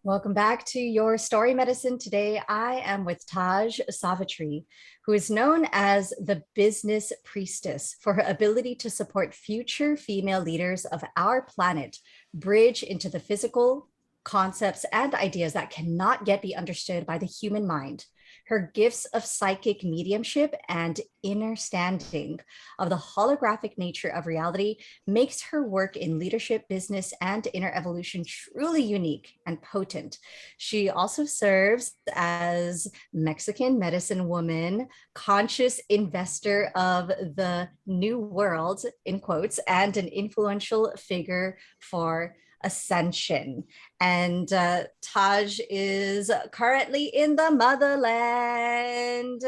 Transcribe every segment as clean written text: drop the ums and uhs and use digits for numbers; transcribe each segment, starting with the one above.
Welcome back to Your Story Medicine. Today, I am with Taj Savitri, who is known as the Business Priestess for her ability to support future female leaders of our planet bridge into the physical concepts and ideas that cannot yet be understood by the human mind. Her gifts of psychic mediumship and understanding of the holographic nature of reality makes her work in leadership, business, and inner evolution truly unique and potent. She also serves as Mexican medicine woman, conscious investor of the new world, in quotes, and an influential figure for Ascension. And Taj is currently in the motherland.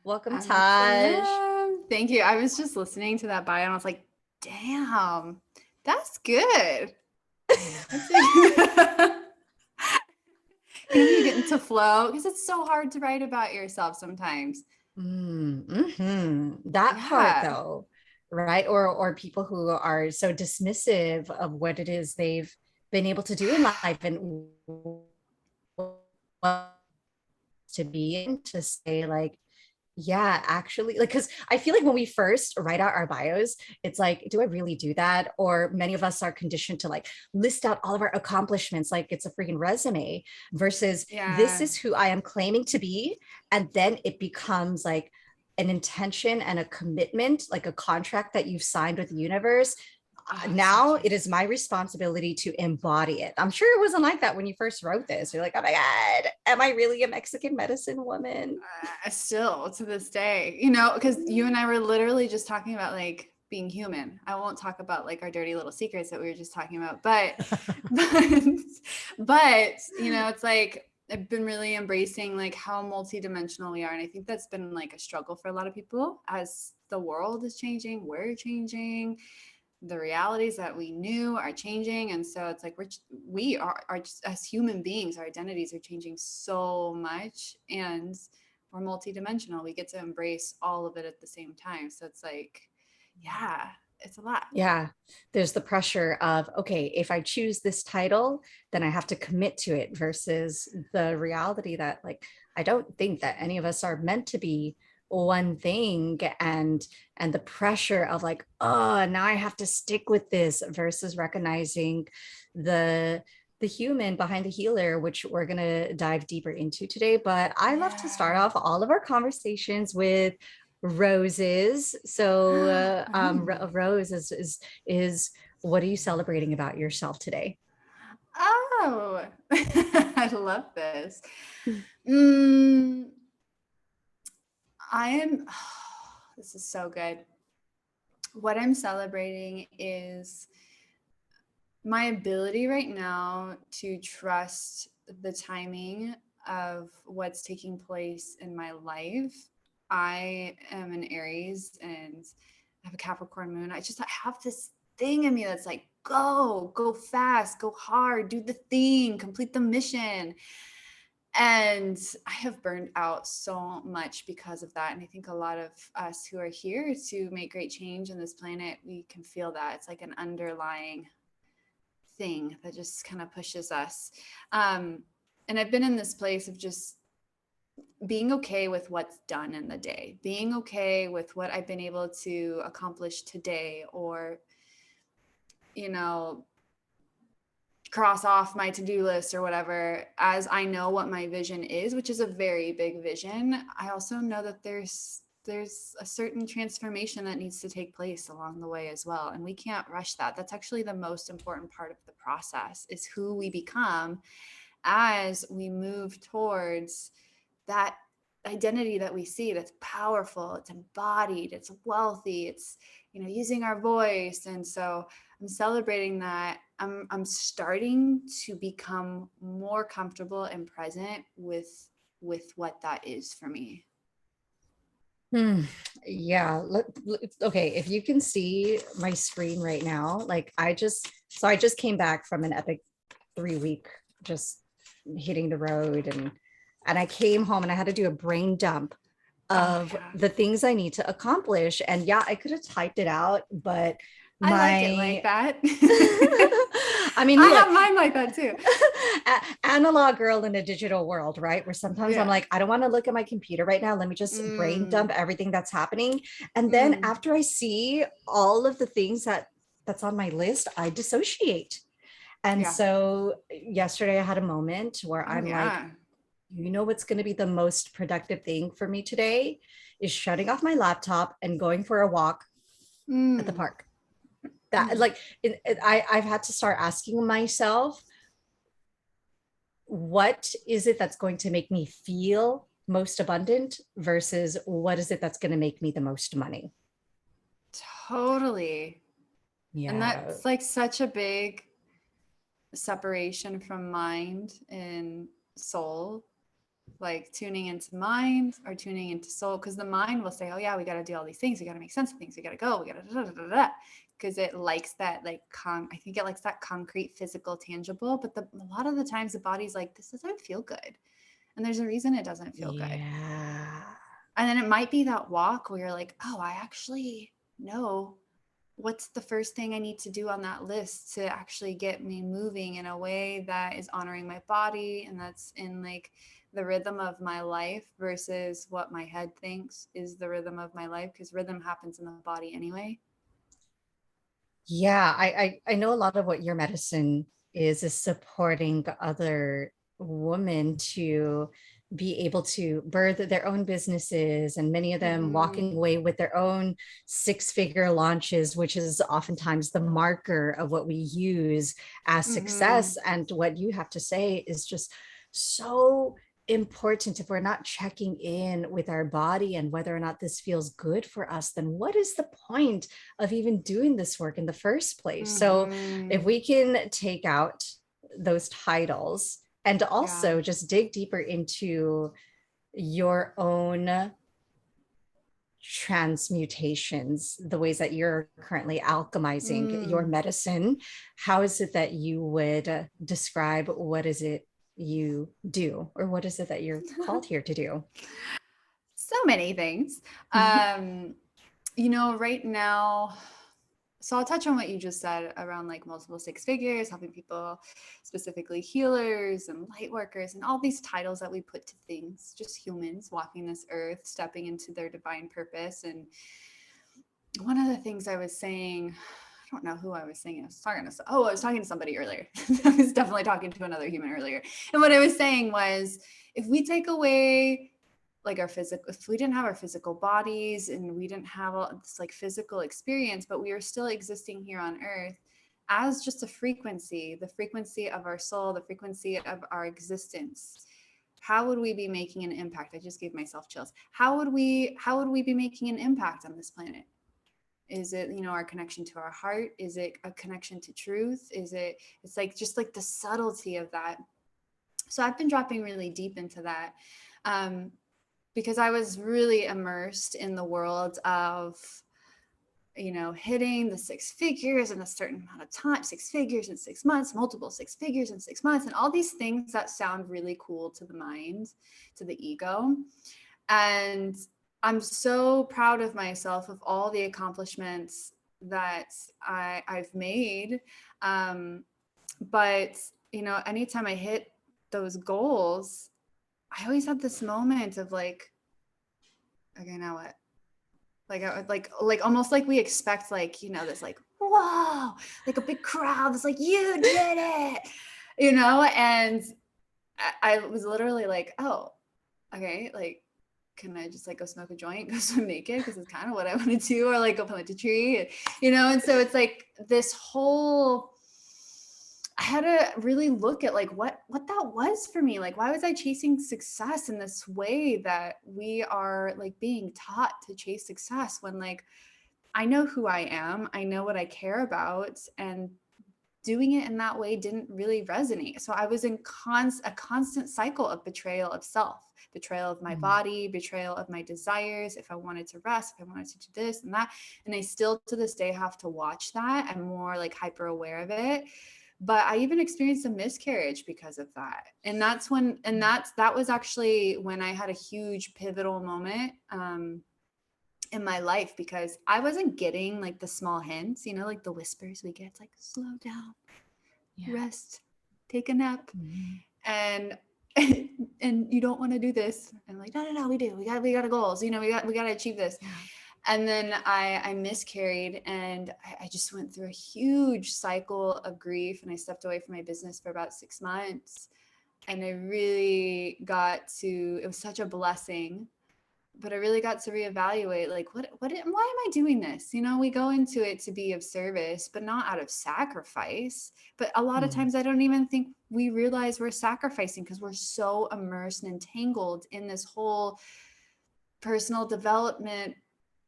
Welcome, Taj. Thank you. I was just listening to that bio and I was like, damn, that's good. You get into flow because it's so hard to write about yourself sometimes. That part though, right? Or people who are so dismissive of what it is they've been able to do in life and to be in, to say like, yeah, actually, like, because I feel like when we first write out our bios, it's like, do I really do that? Or many of us are conditioned to like list out all of our accomplishments like it's a freaking resume versus this is who I am claiming to be. And then it becomes like an intention and a commitment, like a contract that you've signed with the universe. Now it is my responsibility to embody it. I'm sure it wasn't like that when you first wrote this. You're like, oh my God, am I really a Mexican medicine woman? Still to this day, you know, because you and I were literally just talking about like being human. I won't talk about like our dirty little secrets that we were just talking about, but you know, it's like I've been really embracing like how multidimensional we are. And I think that's been like a struggle for a lot of people as the world is changing, we're changing, the realities that we knew are changing. And so it's like we are just, as human beings, our identities are changing so much and we're multidimensional. We get to embrace all of it at the same time. So it's like, yeah, it's a lot. Yeah. There's the pressure of, okay, if I choose this title, then I have to commit to it versus the reality that like, I don't think that any of us are meant to be one thing, and the pressure of like, oh, now I have to stick with this versus recognizing the human behind the healer, which we're going to dive deeper into today. But I love to start off all of our conversations with roses. So Rose is what are you celebrating about yourself today? Oh, I love this. This is so good. What I'm celebrating is my ability right now to trust the timing of what's taking place in my life. I am an Aries and I have a Capricorn moon. I have this thing in me that's like, go fast, go hard, do the thing, complete the mission. And I have burned out so much because of that. And I think a lot of us who are here to make great change on this planet, we can feel that. It's like an underlying thing that just kind of pushes us. And I've been in this place of just being okay with what's done in the day, being okay with what I've been able to accomplish today, or, you know, cross off my to-do list or whatever, as I know what my vision is, which is a very big vision. I also know that there's a certain transformation that needs to take place along the way as well. And we can't rush that. That's actually the most important part of the process, is who we become as we move towards that identity that we see that's powerful, it's embodied, it's wealthy, it's, you know, using our voice. And so I'm celebrating that. I'm starting to become more comfortable and present with what that is for me. Yeah. Okay. If you can see my screen right now, like I just came back from an epic 3-week just hitting the road, and I came home and I had to do a brain dump of the things I need to accomplish. And yeah, I could have typed it out, but I like it like that. I mean, I look, have mine like that too. analog girl in a digital world, right? Where sometimes I'm Yeah. like, I don't want to look at my computer right now. Let me just brain dump Mm, everything that's happening. And then mm, after I see all of the things that's on my list, I dissociate. And yeah. so yesterday I had a moment where Oh I'm like, yeah. you know what's going to be the most productive thing for me today is shutting off my laptop and going for a walk at the Mm, park. That mm. like I've had to start asking myself, what is it that's going to make me feel most abundant versus what is it that's going to make me the most money? Totally. And Yeah. that's like such a big separation from mind and soul, like tuning into mind or tuning into soul. Because the mind will say, oh, yeah, we got to do all these things. We got to make sense of things. We got to go. We got to because it likes that, like, I think it likes that concrete, physical, tangible. But a lot of the times the body's like, this doesn't feel good. And there's a reason it doesn't feel good. Yeah. And then it might be that walk where you're like, oh, I actually know what's the first thing I need to do on that list to actually get me moving in a way that is honoring my body and that's in like the rhythm of my life versus what my head thinks is the rhythm of my life, because rhythm happens in the body anyway. Yeah, I know a lot of what your medicine is supporting other women to be able to birth their own businesses, and many of them Mm-hmm. walking away with their own six-figure launches, which is oftentimes the marker of what we use as Mm-hmm. success. And what you have to say is just so important. If we're not checking in with our body and whether or not this feels good for us, then what is the point of even doing this work in the first place? So if Mm-hmm. we can take out those titles and Yeah. also just dig deeper into your own transmutations, the ways that you're currently alchemizing your Mm. medicine, how is it that you would describe what is it you do, or what is it that you're called here to do? So many things. Um, right now, so I'll touch on what you just said around like multiple six figures, helping people, specifically healers and light workers, and all these titles that we put to things, just humans walking this earth, stepping into their divine purpose. And one of the things I was saying, I don't know who I was saying. I was talking to somebody earlier. I was definitely talking to another human earlier. And what I was saying was, if we take away like our physical, if we didn't have our physical bodies and we didn't have this like physical experience, but we are still existing here on earth as just a frequency, the frequency of our soul, the frequency of our existence, how would we be making an impact? I just gave myself chills. How would we be making an impact on this planet? Is it, our connection to our heart? Is it a connection to truth? It's like just like the subtlety of that. So I've been dropping really deep into that. Because I was really immersed in the world of, hitting the six figures in a certain amount of time, six figures in 6 months, multiple six figures in 6 months, and all these things that sound really cool to the mind, to the ego. And I'm so proud of myself of all the accomplishments that I've made. But, anytime I hit those goals, I always had this moment of like, okay, now what? Like I would like almost like we expect like, this like, whoa, like a big crowd that's like, you did it, and I was literally like, oh, okay, like, can I just like go smoke a joint, go swim naked? Because it's kind of what I want to do, or like go plant a tree, and so it's like this whole, I had to really look at like what that was for me. Like, why was I chasing success in this way that we are like being taught to chase success when like I know who I am, I know what I care about, and doing it in that way didn't really resonate. So I was in a constant cycle of betrayal of self, betrayal of my body, betrayal of my desires. If I wanted to rest, if I wanted to do this and that. And I still to this day have to watch that. I'm more like hyper aware of it. But I even experienced a miscarriage because of that. And that was actually when I had a huge pivotal moment in my life, because I wasn't getting like the small hints, like the whispers we get. It's like, slow down, rest, take a nap. And and you don't want to do this. And I'm like, no, we do. We got goals. We got to achieve this. Yeah. And then I miscarried, and I just went through a huge cycle of grief, and I stepped away from my business for about 6 months. And I really got to, it was such a blessing, but I really got to reevaluate, like, why am I doing this? We go into it to be of service, but not out of sacrifice. But a lot of times I don't even think we realize we're sacrificing, because we're so immersed and entangled in this whole personal development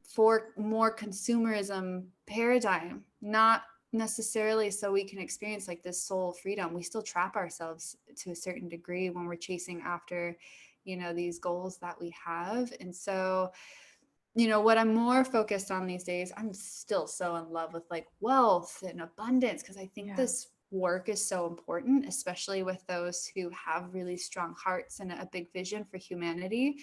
for more consumerism paradigm, not necessarily so we can experience like this soul freedom. We still trap ourselves to a certain degree when we're chasing after, these goals that we have. And so, what I'm more focused on these days, I'm still so in love with like wealth and abundance, because I think this work is so important, especially with those who have really strong hearts and a big vision for humanity,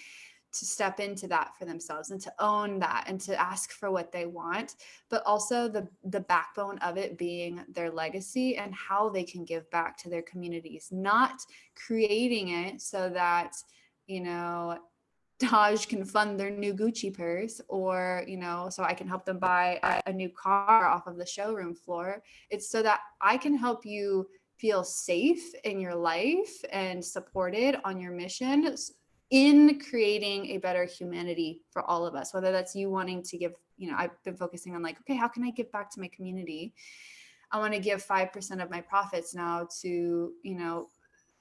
to step into that for themselves and to own that and to ask for what they want, but also the backbone of it being their legacy and how they can give back to their communities, not creating it so that, Taj can fund their new Gucci purse, or, so I can help them buy a new car off of the showroom floor. It's so that I can help you feel safe in your life and supported on your mission, in creating a better humanity for all of us, whether that's you wanting to give, I've been focusing on like, okay, how can I give back to my community? I want to give 5% of my profits now to,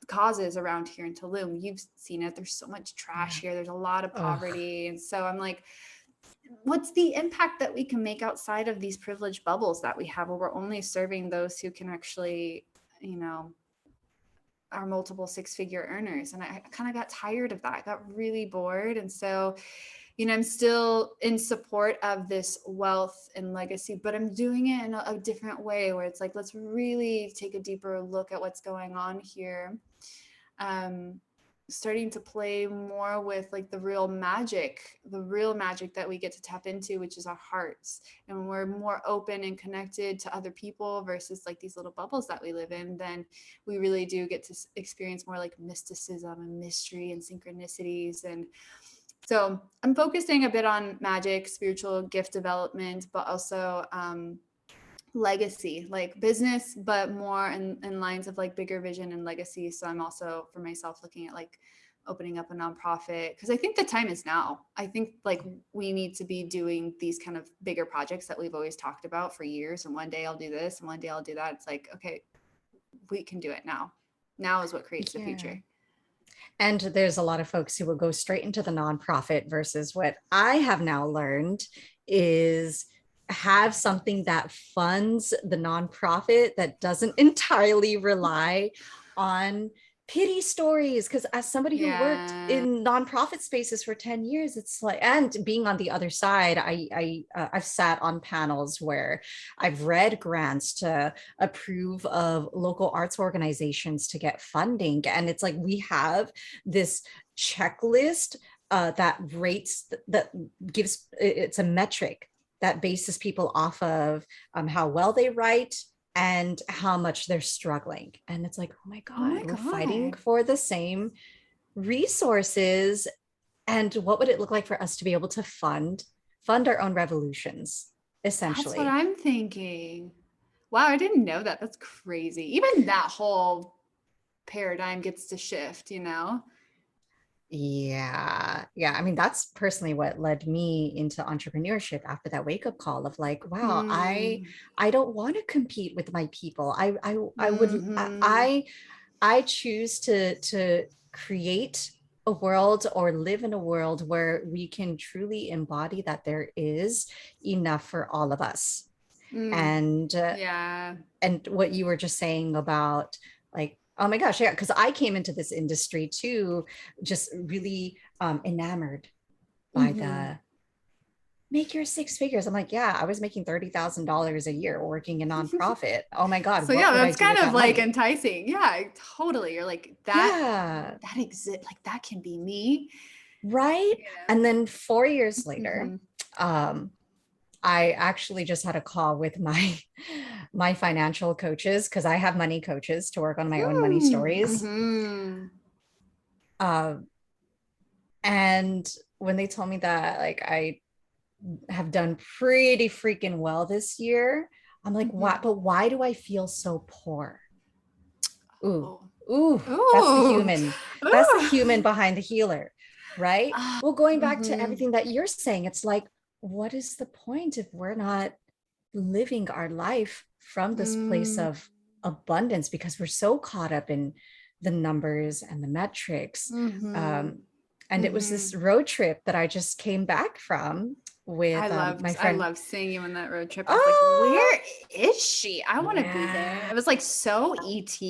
causes around here in Tulum. You've seen it. There's so much trash here. There's a lot of poverty. And so I'm like, what's the impact that we can make outside of these privileged bubbles that we have, where we're only serving those who can actually, are multiple 6-figure earners? And I kind of got tired of that. I got really bored. And so, I'm still in support of this wealth and legacy, but I'm doing it in a different way, where it's like, let's really take a deeper look at what's going on here. Starting to play more with like the real magic that we get to tap into, which is our hearts. And when we're more open and connected to other people versus like these little bubbles that we live in, then we really do get to experience more like mysticism and mystery and synchronicities. And so I'm focusing a bit on magic, spiritual gift development, but also legacy, like business, but more in lines of like bigger vision and legacy. So I'm also for myself looking at like opening up a nonprofit, because I think the time is now. I think like we need to be doing these kind of bigger projects that we've always talked about for years. And one day I'll do this and one day I'll do that. It's like, okay, we can do it now. Now is what creates the future. And there's a lot of folks who will go straight into the nonprofit, versus what I have now learned is have something that funds the nonprofit that doesn't entirely rely on pity stories. Because as somebody who worked in nonprofit spaces for 10 years, it's like, and being on the other side, I've sat on panels where I've read grants to approve of local arts organizations to get funding. And it's like, we have this checklist that rates, that gives, it's a metric that bases people off of how well they write and how much they're struggling. And it's like, oh my God, we're fighting for the same resources. And what would it look like for us to be able to fund our own revolutions, essentially? That's what I'm thinking. Wow, I didn't know that. That's crazy. Even that whole paradigm gets to shift, Yeah. I mean, that's personally what led me into entrepreneurship after that wake-up call of like, wow, I don't want to compete with my people. I choose to create a world or live in a world where we can truly embody that there is enough for all of us. And what you were just saying about like, oh my gosh, yeah, because I came into this industry too, just really enamored by the make your 6 figures. I'm like, yeah, I was making $30,000 a year working in nonprofit. Oh my God. So yeah, that's kind of like enticing. Yeah, totally. You're like, that exists, like that can be me. Right. And then 4 years later, I actually just had a call with my financial coaches because I have money coaches to work on my own money stories. Mm-hmm. Uh, and when they told me that like I have done pretty freaking well this year, I'm like, Mm-hmm. what? But why do I feel so poor? Ooh, Oh. ooh, that's the Ooh. human. That's the human Ooh. behind the healer, right? Well, going back to Mm-hmm. everything that you're saying, it's like, what is the point if we're not living our life from this place Mm-hmm. of abundance because we're so caught up in the numbers and the metrics? Mm-hmm. Um, and it was Mm-hmm. this road trip that I just came back from with my I friend. loved seeing you on that road trip. I was like, Oh, where is she? I want to be there. yeah. It was like so ET.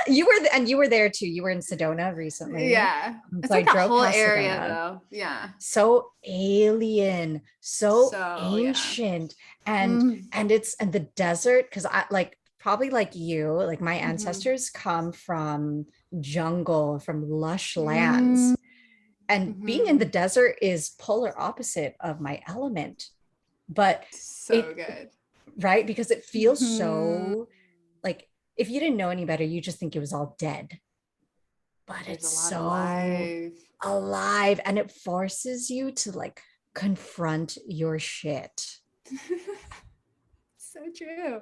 You were there too. You were in Sedona recently. Yeah. It's So I like that drove whole past area Sedona. though. Yeah. So alien, so So yeah. ancient, and Mm. and the desert, because I like probably like you, like my Mm-hmm. ancestors come from jungle, from lush Mm-hmm. lands. And being in the Mm-hmm. desert is polar opposite of my element. But So it good. right, because it feels Mm-hmm. so like if you didn't know any better, you just think it was all dead, but There's it's a lot of so life. alive and it forces you to like confront your shit. So true.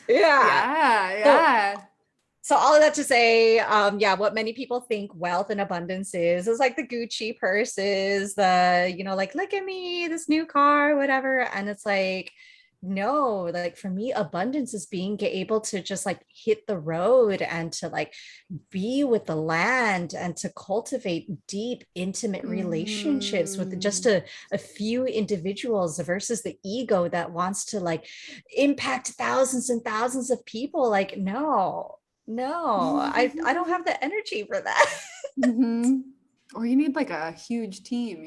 Yeah. Yeah, So yeah. so all of that to say, yeah, what many people think wealth and abundance is like the Gucci purses, the, like, look at me, this new car, whatever. And it's like, no, like for me, abundance is being able to just like hit the road and to like be with the land and to cultivate deep, intimate relationships with just Mm-hmm. a few individuals versus the ego that wants to like impact thousands and thousands of people. Like, no, I don't have the energy for that. Mm-hmm. Or you need like a huge team,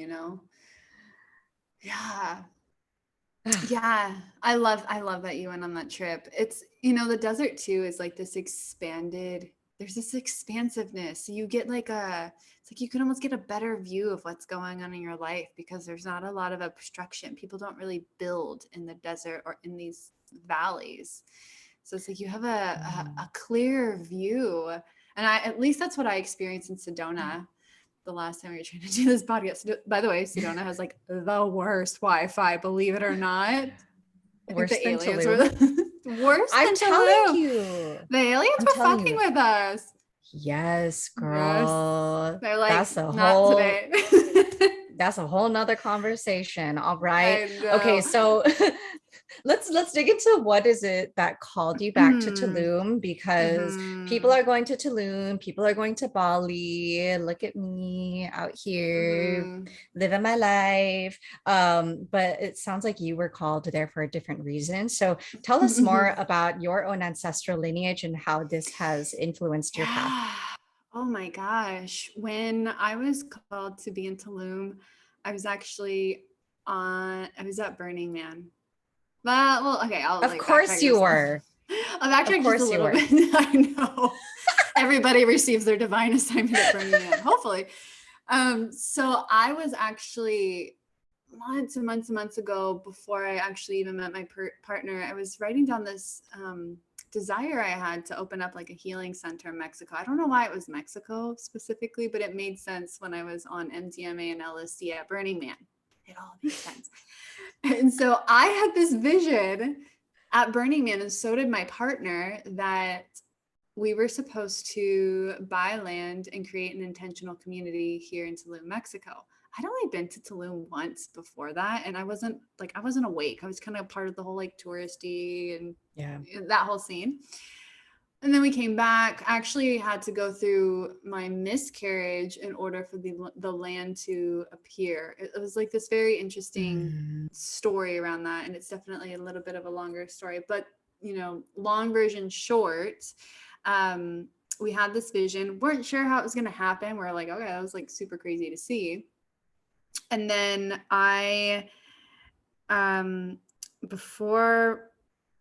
Yeah. Yeah. I love that you went on that trip. It's, the desert too is like this expanded, there's this expansiveness. You get like it's like you can almost get a better view of what's going on in your life because there's not a lot of obstruction. People don't really build in the desert or in these valleys. So it's like you have a clear view. And at least that's what I experienced in Sedona the last time we were trying to do this podcast. By the way, Sedona has like the worst Wi-Fi, believe it or not. I think Worse the than aliens were Tulum. worse I'm than telling Tulum. you. The aliens I'm were telling fucking you. with us. Yes, Yes. girl. They're like, That's a not whole today. that's a whole nother conversation. All right. I Okay, know. so let's dig into what is it that called you back to Mm-hmm. Tulum, because people Mm-hmm. are going to Tulum, people are going to Bali. Look at me out here Mm-hmm. living my life. But it sounds like you were called there for a different reason. So tell us more about your own ancestral lineage and how this has influenced your path. Yeah. Oh my gosh. When I was called to be in Tulum, I was actually I was at Burning Man. Well, okay, I'll Of like course backtrack you just were. I'll Of backtrack just a course you little were. bit. I know. Everybody receives their divine assignment at Burning Man, hopefully. So I was actually months and months and months ago, before I actually even met my partner, I was writing down this desire I had to open up like a healing center in Mexico. I don't know why it was Mexico specifically, but it made sense when I was on MDMA and LSD at Burning Man. It all made sense. And so I had this vision at Burning Man, and so did my partner, that we were supposed to buy land and create an intentional community here in Tulum, Mexico. I'd only been to Tulum once before that, and I wasn't awake. I was kind of part of the whole like touristy and Yeah. that whole scene. And then we came back. I actually had to go through my miscarriage in order for the land to appear. It was like this very interesting Mm. story around that, and it's definitely a little bit of a longer story. But long version short, we had this vision. Weren't sure how it was going to happen. We're like, okay, that was like super crazy to see. And then before,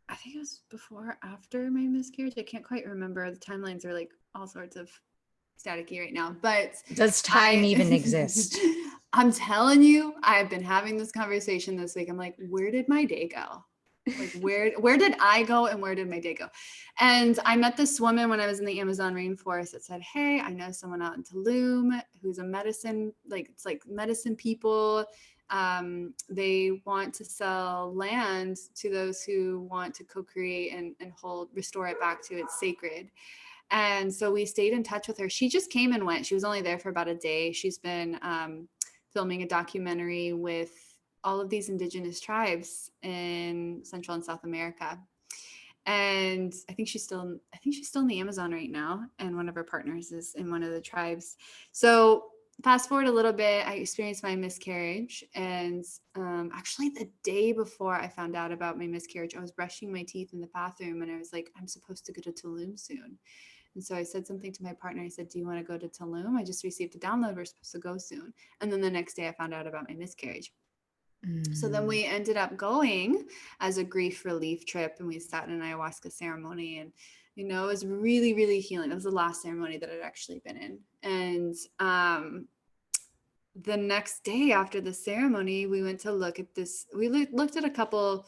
I think it was before or after my miscarriage. I can't quite remember. The timelines are like all sorts of staticky right now, but does time even exist? I'm telling you, I've been having this conversation this week. I'm like, where did my day go? Like, where did I go and where did my day go? And I met this woman when I was in the Amazon rainforest that said, hey, I know someone out in Tulum who's a medicine, like it's like medicine people. They want to sell land to those who want to co-create and restore it back to its sacred. And so we stayed in touch with her. She just came and went. She was only there for about a day. She's been filming a documentary with all of these indigenous tribes in Central and South America. And I think she's still in the Amazon right now. And one of her partners is in one of the tribes. So fast forward a little bit, I experienced my miscarriage. And actually the day before I found out about my miscarriage, I was brushing my teeth in the bathroom and I was like, I'm supposed to go to Tulum soon. And so I said something to my partner. I said, do you want to go to Tulum? I just received a download. We're supposed to go soon. And then the next day I found out about my miscarriage. So then we ended up going as a grief relief trip, and we sat in an ayahuasca ceremony, and it was really, really healing. That was the last ceremony that I'd actually been in. And the next day after the ceremony, we went to look at this. We looked at a couple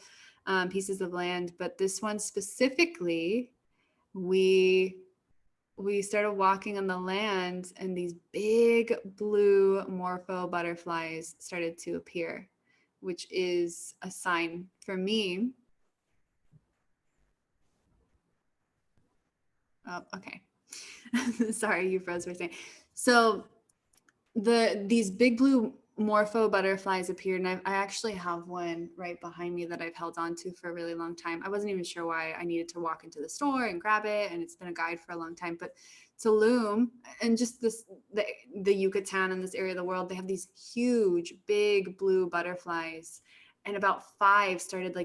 pieces of land, but this one specifically, we started walking on the land, and these big blue morpho butterflies started to appear, which is a sign for me. Oh, okay. Sorry, you froze for a second. So these big blue morpho butterflies appeared, and I actually have one right behind me that I've held on to for a really long time. I wasn't even sure why I needed to walk into the store and grab it, and it's been a guide for a long time. But Tulum and just the Yucatan and this area of the world, they have these huge, big blue butterflies. And about 5 started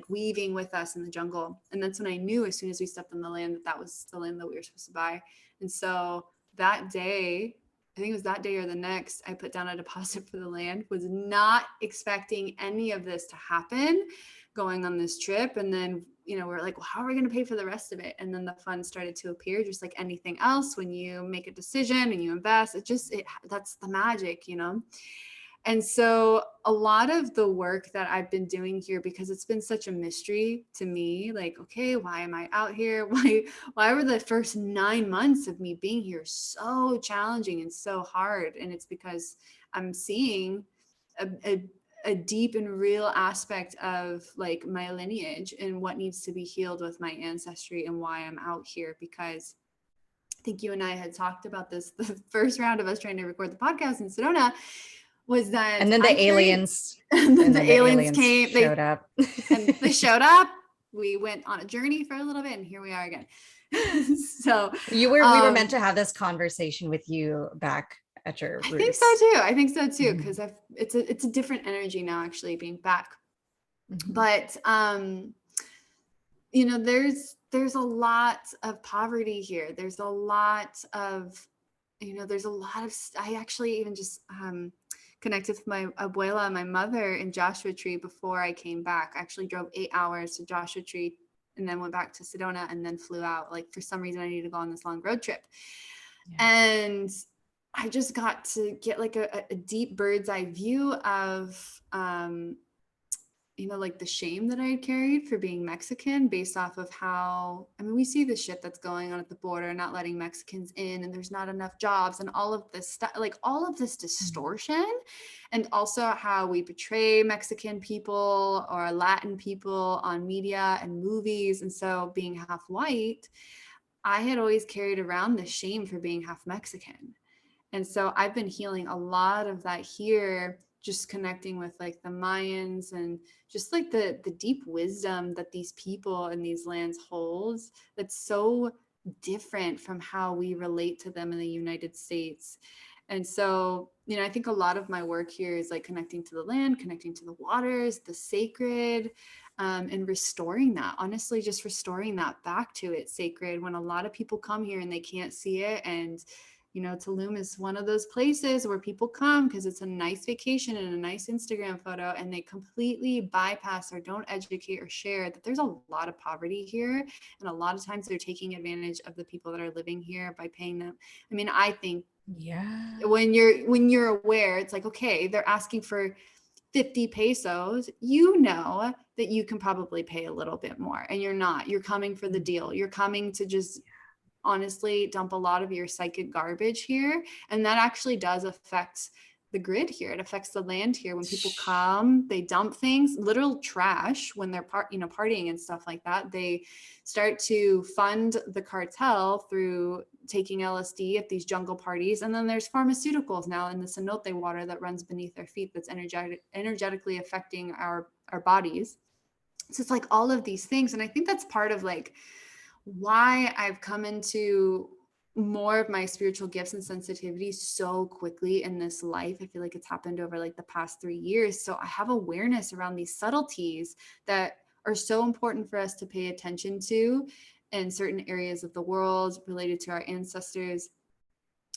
weaving with us in the jungle. And that's when I knew, as soon as we stepped on the land, that was the land that we were supposed to buy. And so that day, I think it was that day or the next, I put down a deposit for the land, was not expecting any of this to happen going on this trip. And then, we're like, well, how are we going to pay for the rest of it? And then the funds started to appear, just like anything else. When you make a decision and you invest, that's the magic, And so a lot of the work that I've been doing here, because it's been such a mystery to me, like, okay, why am I out here? Why were the first 9 months of me being here so challenging and so hard? And it's because I'm seeing a deep and real aspect of like my lineage and what needs to be healed with my ancestry and why I'm out here. Because I think you and I had talked about this, the first round of us trying to record the podcast in Sedona, was that and then the aliens came, showed up. And they showed up. We went on a journey for a little bit, and here we are again. So we were meant to have this conversation with you back at your roots. I think so too, because it's a different energy now, actually, being back. But there's a lot of poverty here. There's a lot of I actually even just connected with my abuela, my mother, in Joshua Tree before I came back. I actually drove 8 hours to Joshua Tree and then went back to Sedona and then flew out. Like, for some reason I needed to go on this long road trip. Yeah. And I just got to get like a deep bird's eye view of, like the shame that I had carried for being Mexican, based off of how, we see the shit that's going on at the border, not letting Mexicans in, and there's not enough jobs and all of this stuff, like all of this distortion, and also how we portray Mexican people or Latin people on media and movies. And so, being half white, I had always carried around the shame for being half Mexican. And so I've been healing a lot of that here, just connecting with like the Mayans and just like the deep wisdom that these people in these lands hold, that's so different from how we relate to them in the United States. And so, I think a lot of my work here is like connecting to the land, connecting to the waters, the sacred, and restoring that, honestly, just restoring that back to its sacred, when a lot of people come here and they can't see it. And Tulum is one of those places where people come because it's a nice vacation and a nice Instagram photo, and they completely bypass or don't educate or share that there's a lot of poverty here. And a lot of times they're taking advantage of the people that are living here by paying them. I mean, I think when you're aware, it's like, okay, they're asking for 50 pesos, that you can probably pay a little bit more, and you're coming for the deal. You're coming to just honestly dump a lot of your psychic garbage here. And that actually does affect the grid here. It affects the land here. When people come, they dump things, literal trash when they're partying and stuff like that. They start to fund the cartel through taking LSD at these jungle parties. And then there's pharmaceuticals now in the cenote water that runs beneath their feet that's energetically affecting our bodies. So it's like all of these things. And I think that's part of like why I've come into more of my spiritual gifts and sensitivities so quickly in this life. I feel like it's happened over like the past 3 years. So I have awareness around these subtleties that are so important for us to pay attention to in certain areas of the world related to our ancestors.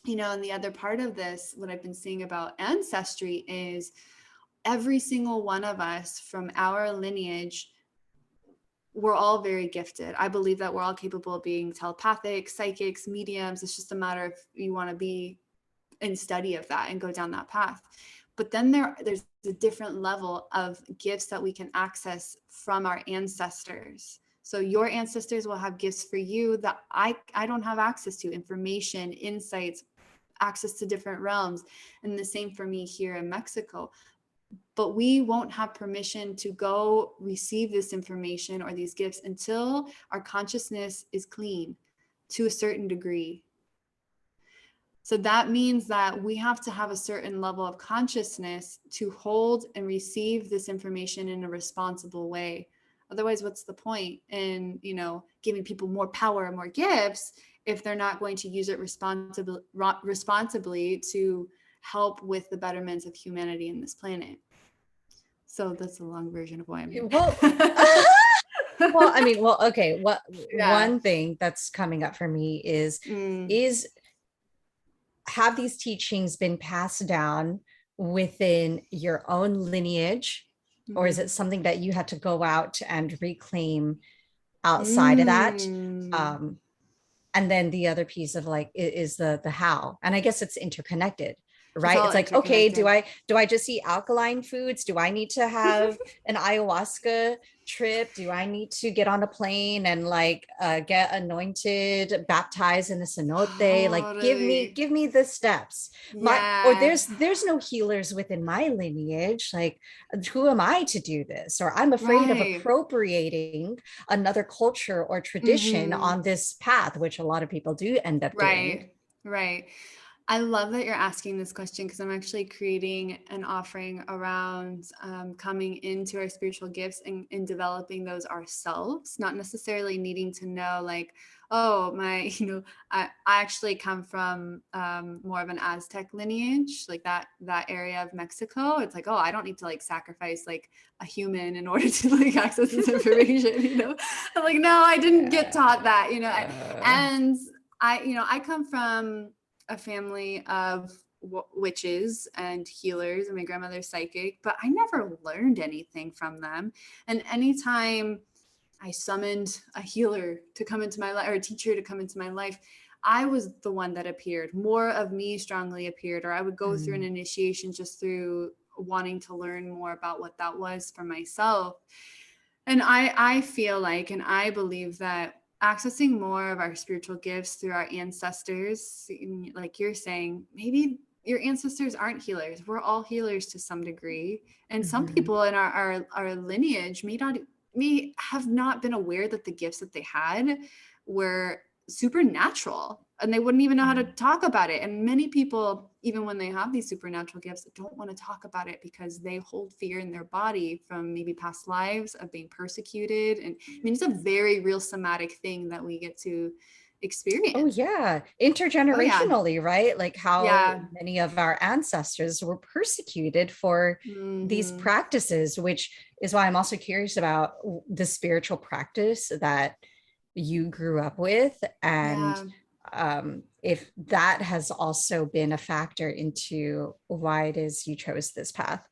And the other part of this, what I've been seeing about ancestry is every single one of us from our lineage, we're all very gifted. I believe that we're all capable of being telepathic, psychics, mediums. It's just a matter of you want to be in study of that and go down that path. But then there's a different level of gifts that we can access from our ancestors. So your ancestors will have gifts for you that I don't have access to, information, insights, access to different realms. And the same for me here in Mexico. But we won't have permission to go receive this information or these gifts until our consciousness is clean to a certain degree. So that means that we have to have a certain level of consciousness to hold and receive this information in a responsible way. Otherwise, what's the point in, giving people more power and more gifts if they're not going to use it responsibly to help with the betterment of humanity in this planet? So that's a long version of why I'm here. Okay. One thing that's coming up for me is have these teachings been passed down within your own lineage, or is it something that you had to go out and reclaim outside of that? And then the other piece of like is the how, and I guess it's interconnected, right? It's like, okay, do I just eat alkaline foods? Do I need to have an ayahuasca trip? Do I need to get on a plane and like get anointed, baptized in a cenote? Totally. Like give me the steps. Or there's no healers within my lineage. Like, who am I to do this? Or I'm afraid of appropriating another culture or tradition on this path, which a lot of people do end up doing. Right. I love that you're asking this question, because I'm actually creating an offering around coming into our spiritual gifts and developing those ourselves, not necessarily needing to know like, oh, I actually come from more of an Aztec lineage, like that area of Mexico. It's like, oh, I don't need to like sacrifice like a human in order to like access this information, I'm like, no, I didn't get taught that, and I come from a family of witches and healers, and my grandmother's psychic, but I never learned anything from them. And anytime I summoned a healer to come into my life, or a teacher to come into my life, I was the one that appeared. More of me strongly appeared, or I would go through an initiation just through wanting to learn more about what that was for myself. And I feel like, and I believe that accessing more of our spiritual gifts through our ancestors, like you're saying, maybe your ancestors aren't healers. We're all healers to some degree. And some people in our lineage may have not been aware that the gifts that they had were supernatural, and they wouldn't even know how to talk about it. And many people, even when they have these supernatural gifts, don't want to talk about it because they hold fear in their body from maybe past lives of being persecuted. And I mean, it's a very real somatic thing that we get to experience. Oh yeah, intergenerationally, right? Like how many of our ancestors were persecuted for these practices, which is why I'm also curious about the spiritual practice that you grew up with, and if that has also been a factor into why it is you chose this path.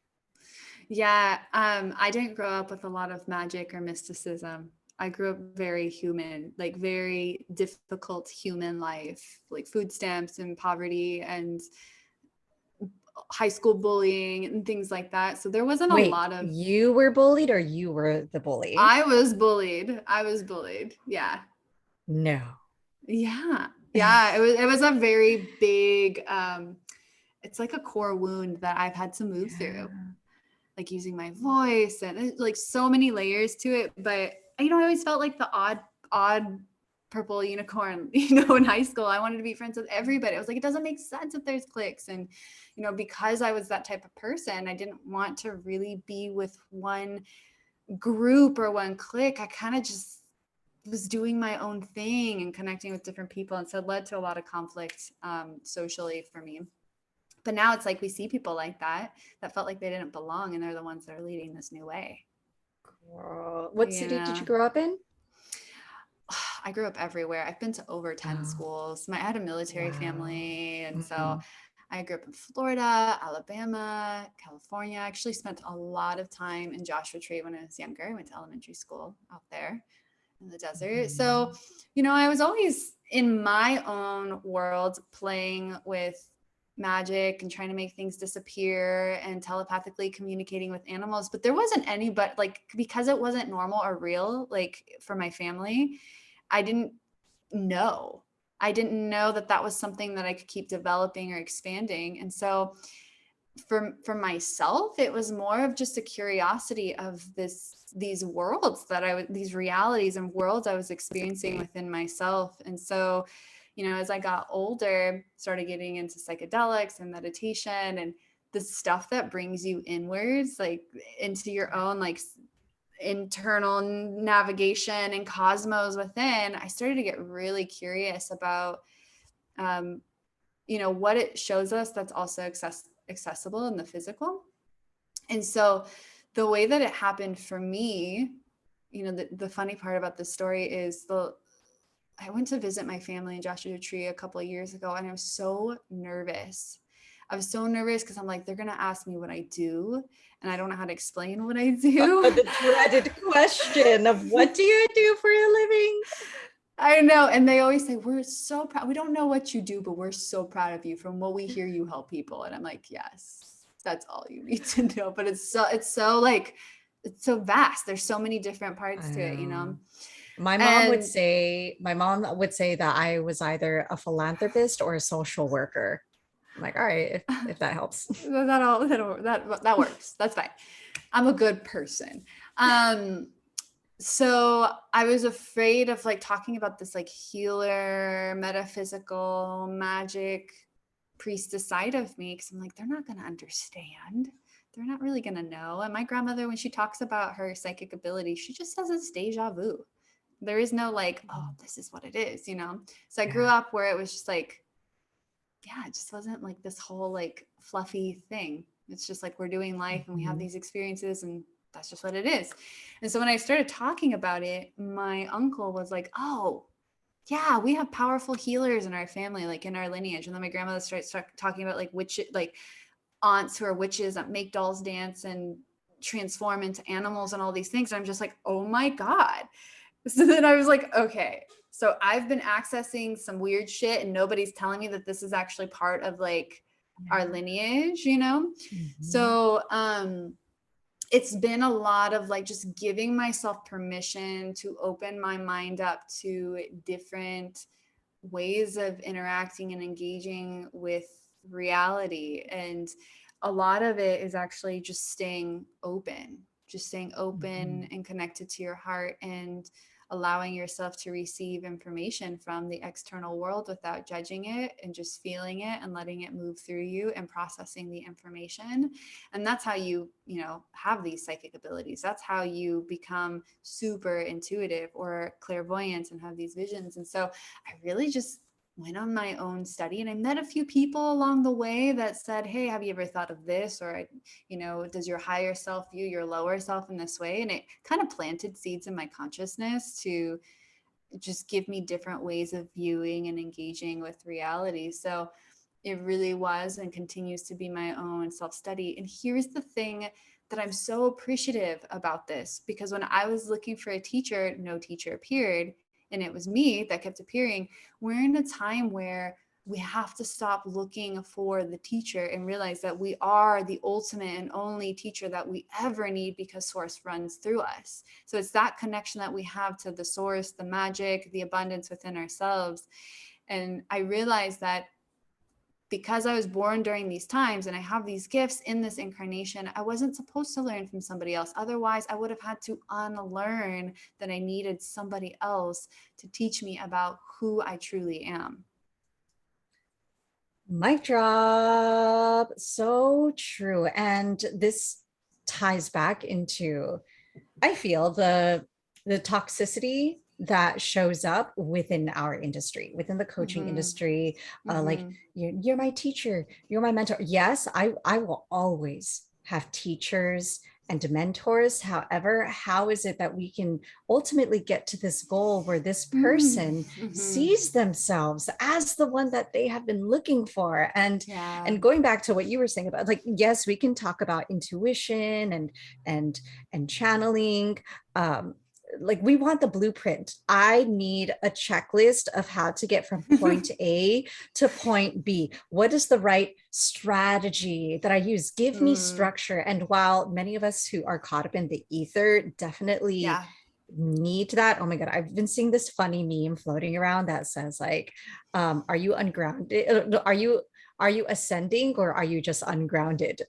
Yeah, I didn't grow up with a lot of magic or mysticism. I grew up very human, like very difficult human life, like food stamps and poverty and high school bullying and things like that. So there wasn't a Wait, lot of. you were bullied or you were the bully? I was bullied. I was bullied. Yeah. No. Yeah. Yeah. It was a very big, it's like a core wound that I've had to move through, Yeah. like using my voice and like so many layers to it. But I always felt like the odd purple unicorn, in high school. I wanted to be friends with everybody. I was like, it doesn't make sense if there's cliques. And, because I was that type of person, I didn't want to really be with one group or one clique. I kind of just was doing my own thing and connecting with different people. And so it led to a lot of conflict socially for me. But now it's like we see people like that felt like they didn't belong, and they're the ones that are leading this new way. Girl. What city did you grow up in? I grew up everywhere. I've been to over 10 Oh, schools. I had a military wow. family. And so Mhm. I grew up in Florida, Alabama, California. I actually spent a lot of time in Joshua Tree when I was younger. I went to elementary school out there in the desert. So, Mhm. I was always in my own world playing with magic and trying to make things disappear and telepathically communicating with animals. But there wasn't any, but like, because it wasn't normal or real, like for my family, I didn't know. I didn't know that that was something that I could keep developing or expanding. And so for myself, it was more of just a curiosity of these worlds these realities and worlds I was experiencing within myself. And so, as I got older, started getting into psychedelics and meditation and the stuff that brings you inwards, like into your own like internal navigation and cosmos within. I started to get really curious about what it shows us that's also accessible in the physical. And so the way that it happened for me, the funny part about this story is I went to visit my family in Joshua Tree a couple of years ago, and I was so nervous. I was so nervous because I'm like, they're going to ask me what I do, and I don't know how to explain what I do. The dreaded question of what do you do for a living? I know. And they always say, we're so proud. We don't know what you do, but we're so proud of you. From what we hear, you help people. And I'm like, yes, that's all you need to know. But it's so vast. There's so many different parts to it, My And mom would say that I was either a philanthropist or a social worker. I'm like, all right, if that helps. that works. That's fine. I'm a good person. So I was afraid of like talking about this like healer, metaphysical, magic priestess side of me, because I'm like, they're not going to understand. They're not really going to know. And my grandmother, when she talks about her psychic ability, she just says it's deja vu. There is no like, oh, this is what it is, So I grew Yeah. up where it was just like, yeah, it just wasn't like this whole like fluffy thing. It's just like we're doing life and we have Mhm. these experiences, and that's just what it is. And so when I started talking about it, my uncle was like, oh, yeah, we have powerful healers in our family, like in our lineage. And then my grandmother started talking about like like aunts who are witches that make dolls dance and transform into animals and all these things. And I'm just like, oh my God. So then I was like, okay, so I've been accessing some weird shit and nobody's telling me that this is actually part of like our lineage, Mhm. So it's been a lot of like just giving myself permission to open my mind up to different ways of interacting and engaging with reality. And a lot of it is actually just staying open Mhm. and connected to your heart, and allowing yourself to receive information from the external world without judging it, and just feeling it and letting it move through you and processing the information. And that's how you have these psychic abilities. That's how you become super intuitive or clairvoyant and have these visions. And so I really just went on my own study, and I met a few people along the way that said, hey, have you ever thought of this? Or, does your higher self view your lower self in this way? And it kind of planted seeds in my consciousness to just give me different ways of viewing and engaging with reality. So it really was and continues to be my own self-study. And here's the thing that I'm so appreciative about this, because when I was looking for a teacher, no teacher appeared, and it was me that kept appearing. We're in a time where we have to stop looking for the teacher and realize that we are the ultimate and only teacher that we ever need, because source runs through us. So it's that connection that we have to the source, the magic, the abundance within ourselves. And I realized that because I was born during these times and I have these gifts in this incarnation, I wasn't supposed to learn from somebody else. Otherwise, I would have had to unlearn that I needed somebody else to teach me about who I truly am. Mic drop. So true. And this ties back into, I feel, the toxicity that shows up within our industry, within the coaching industry. Like, you're my teacher, you're my mentor. Yes, I will always have teachers and mentors. However, how is it that we can ultimately get to this goal where this person sees themselves as the one that they have been looking for? And going back to what you were saying about, like, yes, we can talk about intuition and channeling. Like, we want the blueprint. I need a checklist of how to get from point A to point B. What is the right strategy that I use? Give me structure. And while many of us who are caught up in the ether definitely need that, oh my God, I've been seeing this funny meme floating around that says, like, are you ungrounded? Are you ascending, or are you just ungrounded?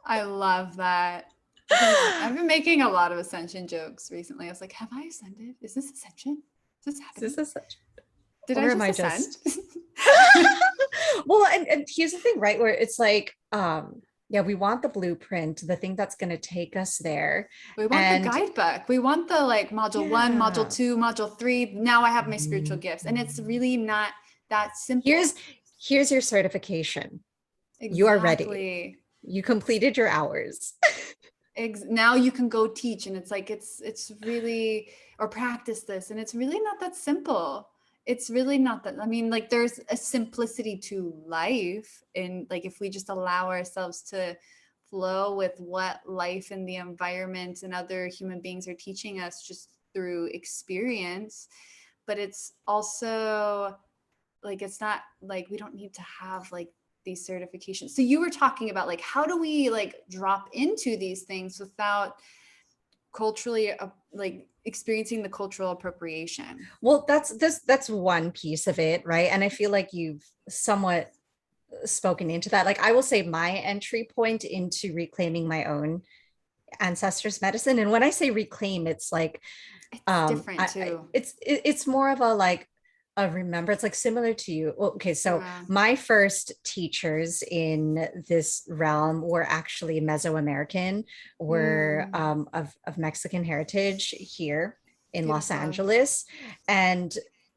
I love that. I've been making a lot of ascension jokes recently. I was like, have I ascended? Is this ascension? Is this happening? Is this ascension? Did Or I just ascend? Well, and here's the thing, right? Where it's like, yeah, we want the blueprint, the thing that's going to take us there. We want the guidebook. We want the, like, module 1, module 2, module 3. Now I have my spiritual gifts. And it's really not that simple. Here's your certification. Exactly. You are ready. You completed your hours. Now you can go teach. And it's like, it's really, or practice this. And it's really not that simple. It's really not that. I mean, like, there's a simplicity to life. And, like, if we just allow ourselves to flow with what life and the environment and other human beings are teaching us just through experience. But it's also, like, it's not like we don't need to have, like, these certifications. So you were talking about, like, how do we, like, drop into these things without culturally, like, experiencing the cultural appropriation? Well, that's one piece of it, right? And I feel like you've somewhat spoken into that. Like, I will say my entry point into reclaiming my own ancestors' medicine, and when I say reclaim, it's like, it's different too. It's more of a, like, a remembrance, like similar to you. Okay, so my first teachers in this realm were actually Mesoamerican, were of Mexican heritage here in Los Angeles. And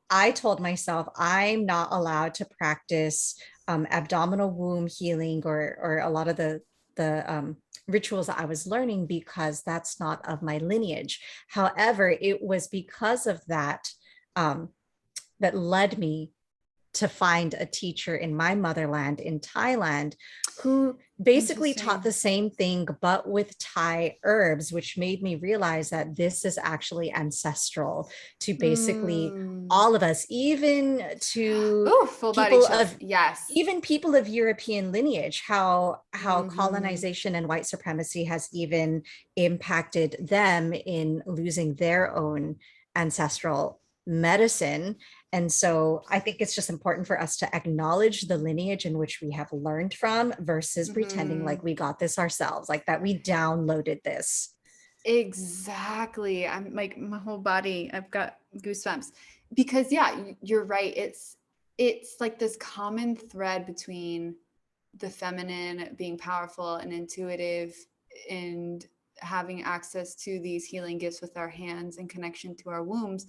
I told myself, I'm not allowed to practice abdominal womb healing, or a lot of the rituals that I was learning, because that's not of my lineage. However, it was because of that that led me to find a teacher in my motherland, in Thailand, who basically taught the same thing, but with Thai herbs, which made me realize that this is actually ancestral to basically all of us, even to people of even people of European lineage, how colonization and white supremacy has even impacted them in losing their own ancestral medicine. And so I think it's just important for us to acknowledge the lineage in which we have learned from, versus pretending like we got this ourselves, like that we downloaded this. Exactly. I'm like, my whole body, I've got goosebumps, because you're right. It's like this common thread between the feminine being powerful and intuitive and having access to these healing gifts with our hands and connection to our wombs.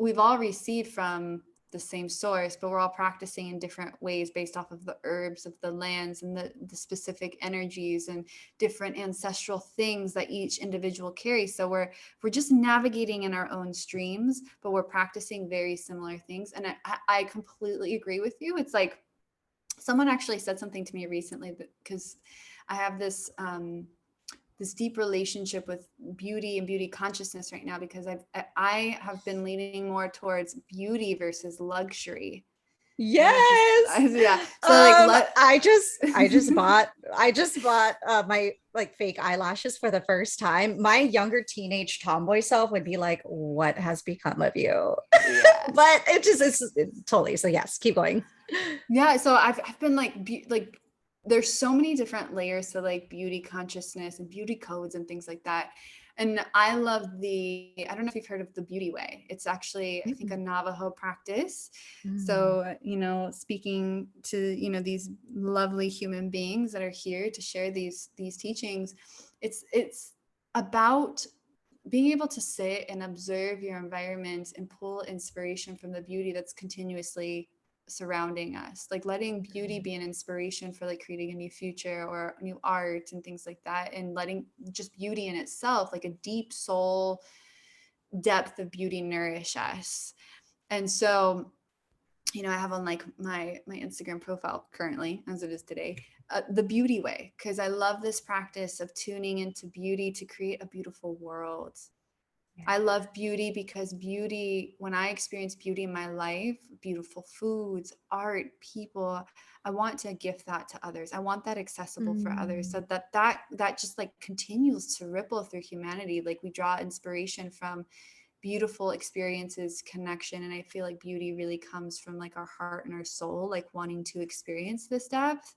We've all received from the same source, but we're all practicing in different ways based off of the herbs of the lands and the specific energies and different ancestral things that each individual carries. So we're just navigating in our own streams, but we're practicing very similar things. And I completely agree with you. It's like someone actually said something to me recently, because I have this this deep relationship with beauty and beauty consciousness right now, because I have been leaning more towards beauty versus luxury. Yes. Yeah. So like, I just bought my like fake eyelashes for the first time. My younger teenage tomboy self would be like, "What has become of you?" yeah. But it's totally. So yes, keep going. Yeah. So I've been like, there's so many different layers to like beauty consciousness and beauty codes and things like that. And I love I don't know if you've heard of the beauty way. It's actually, I think, a Navajo practice. So, speaking to, these lovely human beings that are here to share these teachings, it's about being able to sit and observe your environment and pull inspiration from the beauty that's continuously surrounding us, like letting beauty be an inspiration for like creating a new future or new art and things like that, and letting just beauty in itself, like a deep soul depth of beauty, nourish us. And so, I have on like my Instagram profile currently, as it is today, the beauty way, because I love this practice of tuning into beauty to create a beautiful world. I love beauty because beauty, when I experience beauty in my life, beautiful foods, art, people, I want to gift that to others. I want that accessible for others, so that just like continues to ripple through humanity. Like we draw inspiration from beautiful experiences, connection. And I feel like beauty really comes from like our heart and our soul, like wanting to experience this depth.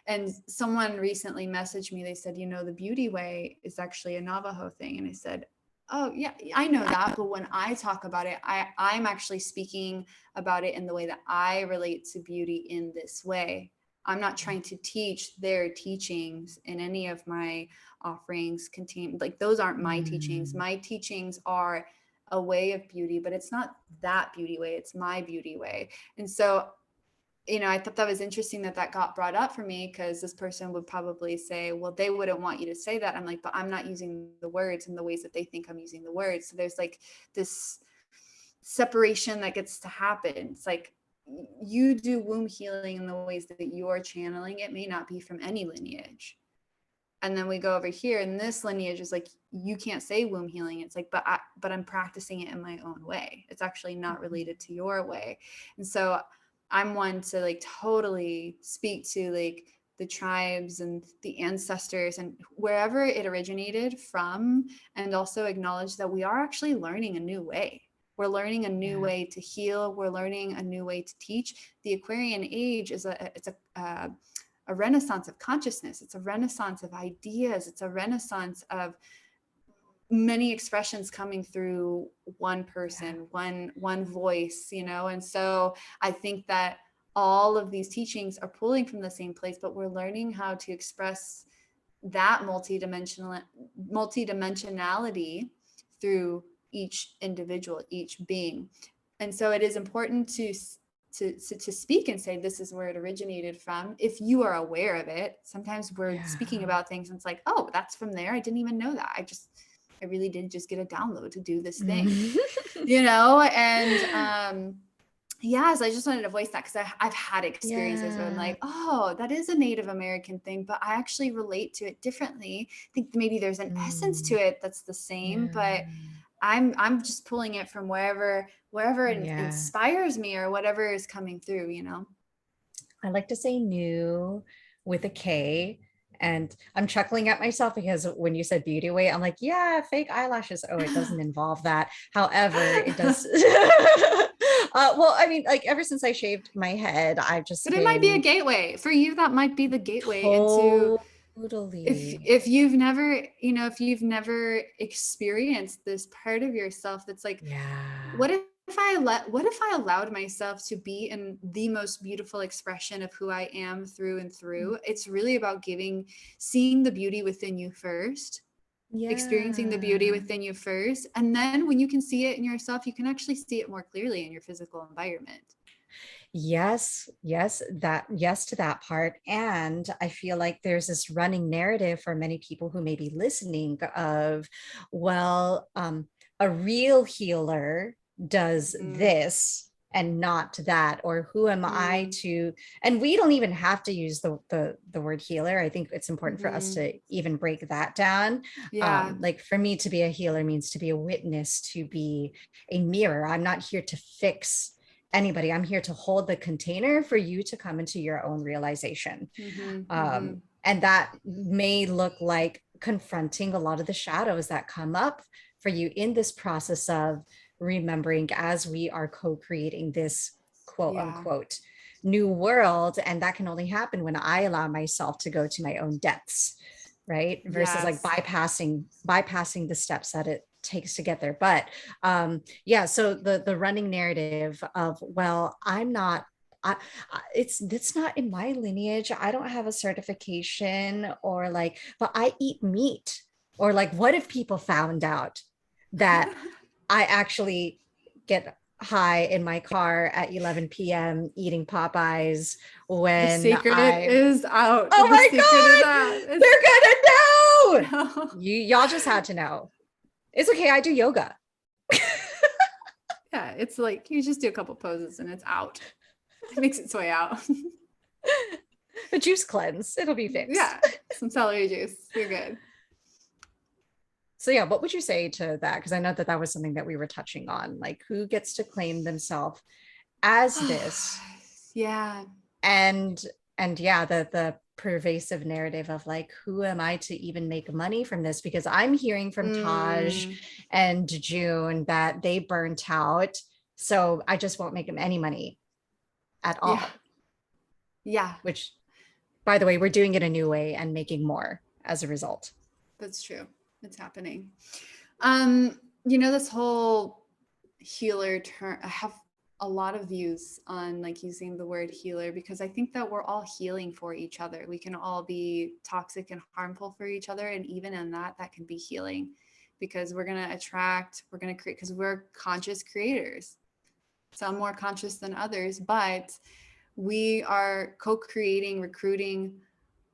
And someone recently messaged me, they said, the beauty way is actually a Navajo thing. And I said, oh yeah, I know that. But when I talk about it, I'm actually speaking about it in the way that I relate to beauty in this way. I'm not trying to teach their teachings in any of my offerings contain, like those aren't my teachings. My teachings are a way of beauty, but it's not that beauty way. It's my beauty way. And so, I thought that was interesting that got brought up for me, because this person would probably say, well, they wouldn't want you to say that. I'm like, but I'm not using the words in the ways that they think I'm using the words. So there's like this separation that gets to happen. It's like you do womb healing in the ways that you're channeling. It may not be from any lineage. And then we go over here, and this lineage is like, you can't say womb healing. It's like, but I'm practicing it in my own way. It's actually not related to your way. And so I'm one to like totally speak to like the tribes and the ancestors and wherever it originated from, and also acknowledge that we are actually learning a new way. We're learning a new way to heal. We're learning a new way to teach. The Aquarian age is a renaissance of consciousness. It's a renaissance of ideas. It's a renaissance of many expressions coming through one person, one voice, and so I think that all of these teachings are pulling from the same place, but we're learning how to express that multidimensionality through each individual, each being. And so it is important to speak and say, this is where it originated from, if you are aware of it. Sometimes we're speaking about things and it's like, oh, that's from there. I didn't even know that. I really did just get a download to do this thing, and so I just wanted to voice that, because I've had experiences where I'm like, oh, that is a Native American thing, but I actually relate to it differently. I think maybe there's an essence to it that's the same, but I'm just pulling it from wherever it inspires me, or whatever is coming through, I like to say new with a K. And I'm chuckling at myself because when you said beauty way, I'm like, yeah, fake eyelashes. Oh, it doesn't involve that. However, it does. Well, I mean, like ever since I shaved my head, I've just But it might be a gateway for you. That might be the gateway into, if you've never experienced this part of yourself that's like, what if I allowed myself to be in the most beautiful expression of who I am through and through? It's really about seeing the beauty within you first, experiencing the beauty Yeah. within you first. And then when you can see it in yourself, you can actually see it more clearly in your physical environment. Yes to that part. And I feel like there's this running narrative for many people who may be listening of, well, a real healer does Mm, this and not that, or who am I mm, to, and we don't even have to use the word healer. I think it's important for us mm-hmm. to even break that down. Yeah. Like for me to be a healer means to be a witness, to be a mirror. I'm not here to fix anybody. I'm here to hold the container for you to come into your own realization. Mm-hmm, mm-hmm. And that may look like confronting a lot of the shadows that come up for you in this process of remembering as we are co-creating this quote Yeah. unquote new world. And that can only happen when I allow myself to go to my own depths, right? Versus like Yes. bypassing the steps that it takes to get there. But yeah, so the running narrative of, well, I'm not, it's not in my lineage. I don't have a certification, or like, but I eat meat. Or like, what if people found out that I actually get high in my car at 11 p.m. eating Popeyes The when secret I, is out. oh The my secret is God, out. they're gonna know. No. Y'all just had to know. It's okay. I do yoga. Yeah, it's like you just do a couple poses and it's out. It makes its way out. A juice cleanse. It'll be fixed. Yeah, some celery juice. You're good. So yeah, what would you say to that? Because I know that that was something that we were touching on. Like, who gets to claim themselves as this? Yeah. And yeah, the pervasive narrative of like, who am I to even make money from this? Because I'm hearing from Taj Mm, and June that they burnt out, so I just won't make them any money at yeah. all. Yeah. Which, by the way, we're doing it a new way and making more as a result. That's true. It's happening. This whole healer term, I have a lot of views on like using the word healer because I think that we're all healing for each other. We can all be toxic and harmful for each other. And even in that can be healing because we're going to create, because we're conscious creators, some more conscious than others, but we are co-creating, recruiting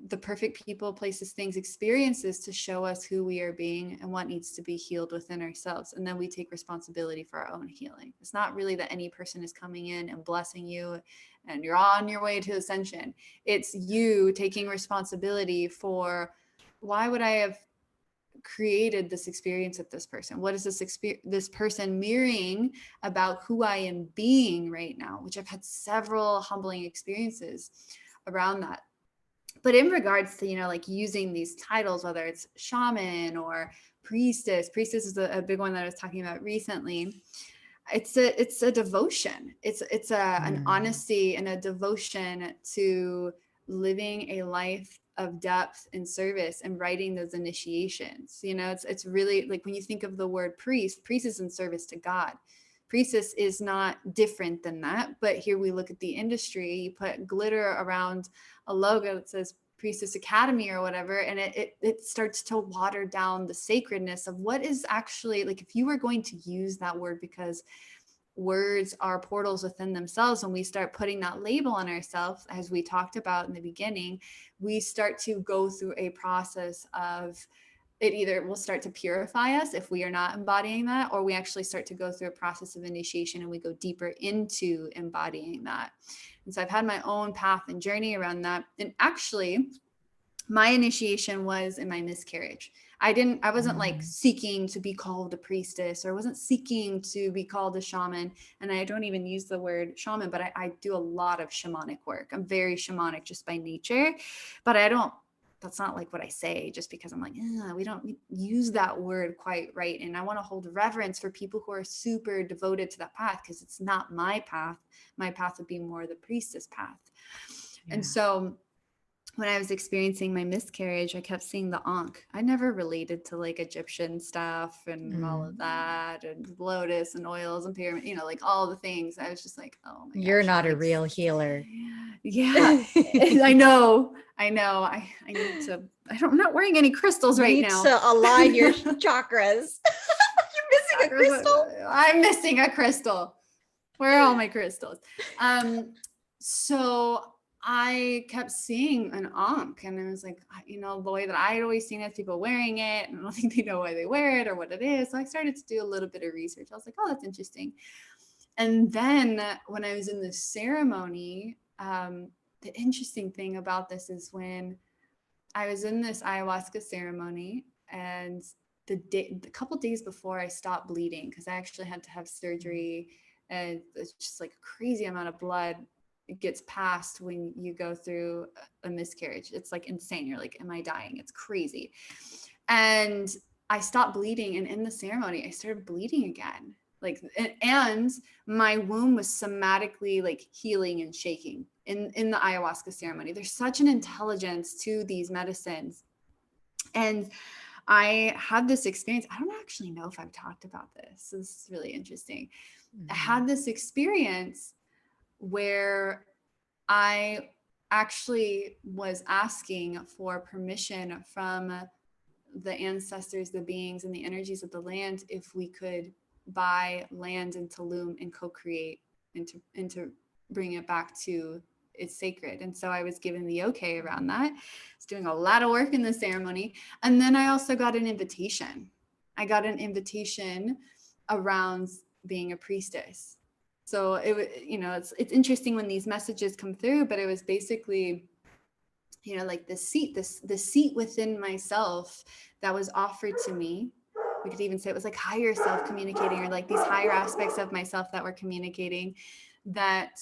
the perfect people, places, things, experiences to show us who we are being and what needs to be healed within ourselves. And then we take responsibility for our own healing. It's not really that any person is coming in and blessing you and you're on your way to ascension. It's you taking responsibility for, why would I have created this experience with this person? What is this person mirroring about who I am being right now? Which I've had several humbling experiences around that. But in regards to, like using these titles, whether it's shaman or priestess is a big one that I was talking about recently. It's a devotion. It's an honesty and a devotion to living a life of depth and service and writing those initiations. It's really like when you think of the word priest is in service to God. Priestess is not different than that. But here we look at the industry, you put glitter around a logo that says Priestess Academy or whatever, and it starts to water down the sacredness of what is actually, like, if you were going to use that word, because words are portals within themselves, when we start putting that label on ourselves, as we talked about in the beginning, we start to go through a process of, it either will start to purify us if we are not embodying that, or we actually start to go through a process of initiation and we go deeper into embodying that. And so I've had my own path and journey around that. And actually, my initiation was in my miscarriage. I wasn't like seeking to be called a priestess, or wasn't seeking to be called a shaman. And I don't even use the word shaman, but I do a lot of shamanic work. I'm very shamanic just by nature, but that's not like what I say just because I'm like, we don't use that word quite right. And I want to hold reverence for people who are super devoted to that path, because it's not my path. My path would be more the priestess path. Yeah. And so when I was experiencing my miscarriage, I kept seeing the Ankh. I never related to like Egyptian stuff and all of that, and lotus and oils and pyramid, like all the things. I was just like, oh my gosh. You're not a real healer. Yeah, I know. I need to, I'm not wearing any crystals right now. Need to align your chakras. You're missing a crystal? I'm missing a crystal. Where are all my crystals? So I kept seeing an ankh, and I was like, the way that I had always seen it, people wearing it, and I don't think they know why they wear it or what it is. So I started to do a little bit of research. I was like, oh, that's interesting. And then when I was in the ceremony, the interesting thing about this is when I was in this ayahuasca ceremony, and a couple days before I stopped bleeding, because I actually had to have surgery, and it's just like a crazy amount of blood it gets passed when you go through a miscarriage. It's like insane. You're like, am I dying? It's crazy. And I stopped bleeding, and in the ceremony I started bleeding again. And my womb was somatically like healing and shaking in the ayahuasca ceremony. There's such an intelligence to these medicines. And I had this experience. I don't actually know if I've talked about this. This is really interesting. I had this experience where I actually was asking for permission from the ancestors, the beings, and the energies of the land if we could buy land in Tulum and co-create and to bring it back to it's sacred. And so I was given the okay around that. I was doing a lot of work in the ceremony. And then I also got an invitation. I got an invitation around being a priestess. So it was, it's interesting when these messages come through, but it was basically, like the seat within myself that was offered to me. We could even say it was like higher self communicating, or like these higher aspects of myself that were communicating, that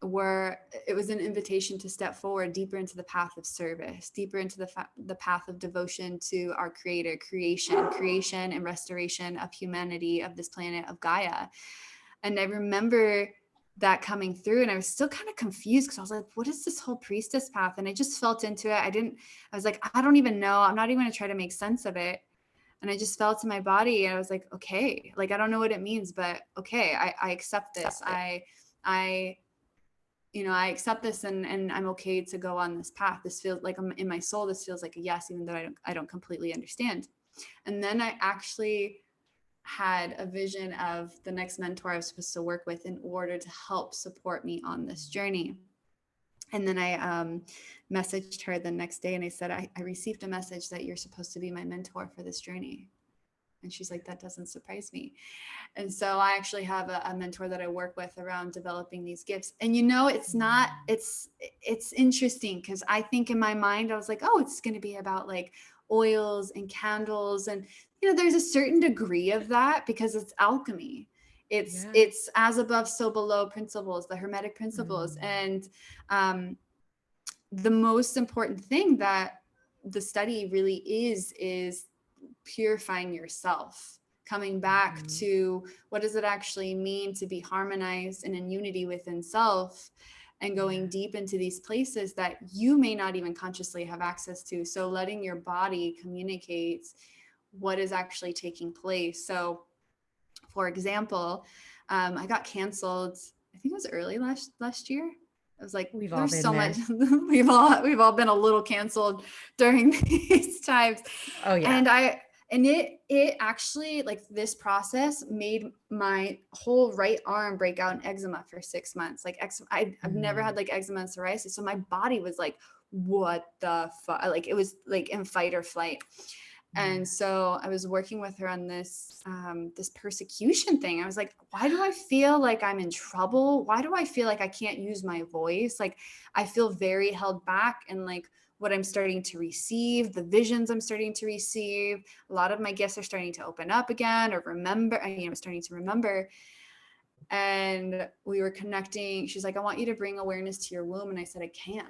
it was an invitation to step forward deeper into the path of service, deeper into the path of devotion to our creator, creation and restoration of humanity, of this planet, of Gaia. And I remember that coming through, and I was still kind of confused because I was like, what is this whole priestess path? And I just felt into it. I was like, I don't even know. I'm not even going to try to make sense of it. And I just felt in my body, and I was like, okay, like, I don't know what it means, but okay, I accept this. I accept this, and I'm okay to go on this path. This feels like, in my soul, this feels like a yes, even though I don't completely understand. And then I actually had a vision of the next mentor I was supposed to work with in order to help support me on this journey. And then I messaged her the next day, and I said, I received a message that you're supposed to be my mentor for this journey. And she's like, that doesn't surprise me. And so I actually have a mentor that I work with around developing these gifts. And it's interesting, because I think in my mind, I was like, oh, it's going to be about like oils and candles. And, there's a certain degree of that because it's alchemy. It's as above, so below principles, the Hermetic principles. And the most important thing that the study really is purifying yourself, coming back to what does it actually mean to be harmonized and in unity within self, and going deep into these places that you may not even consciously have access to. So letting your body communicate what is actually taking place. So for example, I got canceled, I think it was early last year. I was like, there's so much. We've all been a little canceled during these times. Oh yeah. And it actually, like, this process made my whole right arm break out in eczema for 6 months. Like I've never had like eczema and psoriasis. So my body was like, what the fuck? Like, it was like in fight or flight. And so I was working with her on this persecution thing. I was like, why do I feel like I'm in trouble? Why do I feel like I can't use my voice? Like, I feel very held back, and like what I'm starting to receive, the visions I'm starting to receive, a lot of my gifts are starting to open up again, or starting to remember. And we were connecting. She's like, I want you to bring awareness to your womb. And I said, I can't.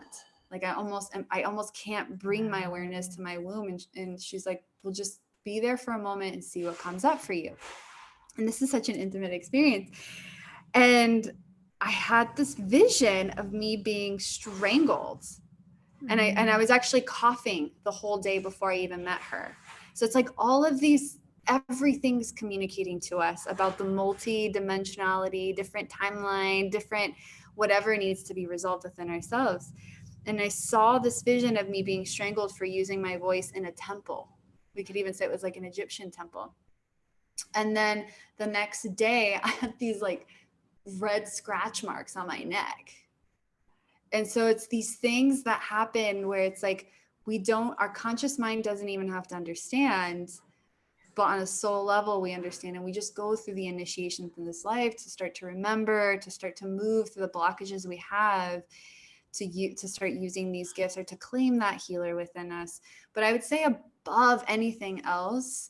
Like, I almost can't bring my awareness to my womb. And she's like, well, just be there for a moment and see what comes up for you. And this is such an intimate experience. And I had this vision of me being strangled. And I was actually coughing the whole day before I even met her. So it's like all of these, everything's communicating to us about the multi-dimensionality, different timeline, different whatever needs to be resolved within ourselves. And I saw this vision of me being strangled for using my voice in a temple. We could even say it was like an Egyptian temple. And then the next day I had these like red scratch marks on my neck. And so it's these things that happen where it's like, our conscious mind doesn't even have to understand, but on a soul level, we understand, and we just go through the initiations in this life to start to remember, to start to move through the blockages we have, to start using these gifts or to claim that healer within us. But I would say above anything else,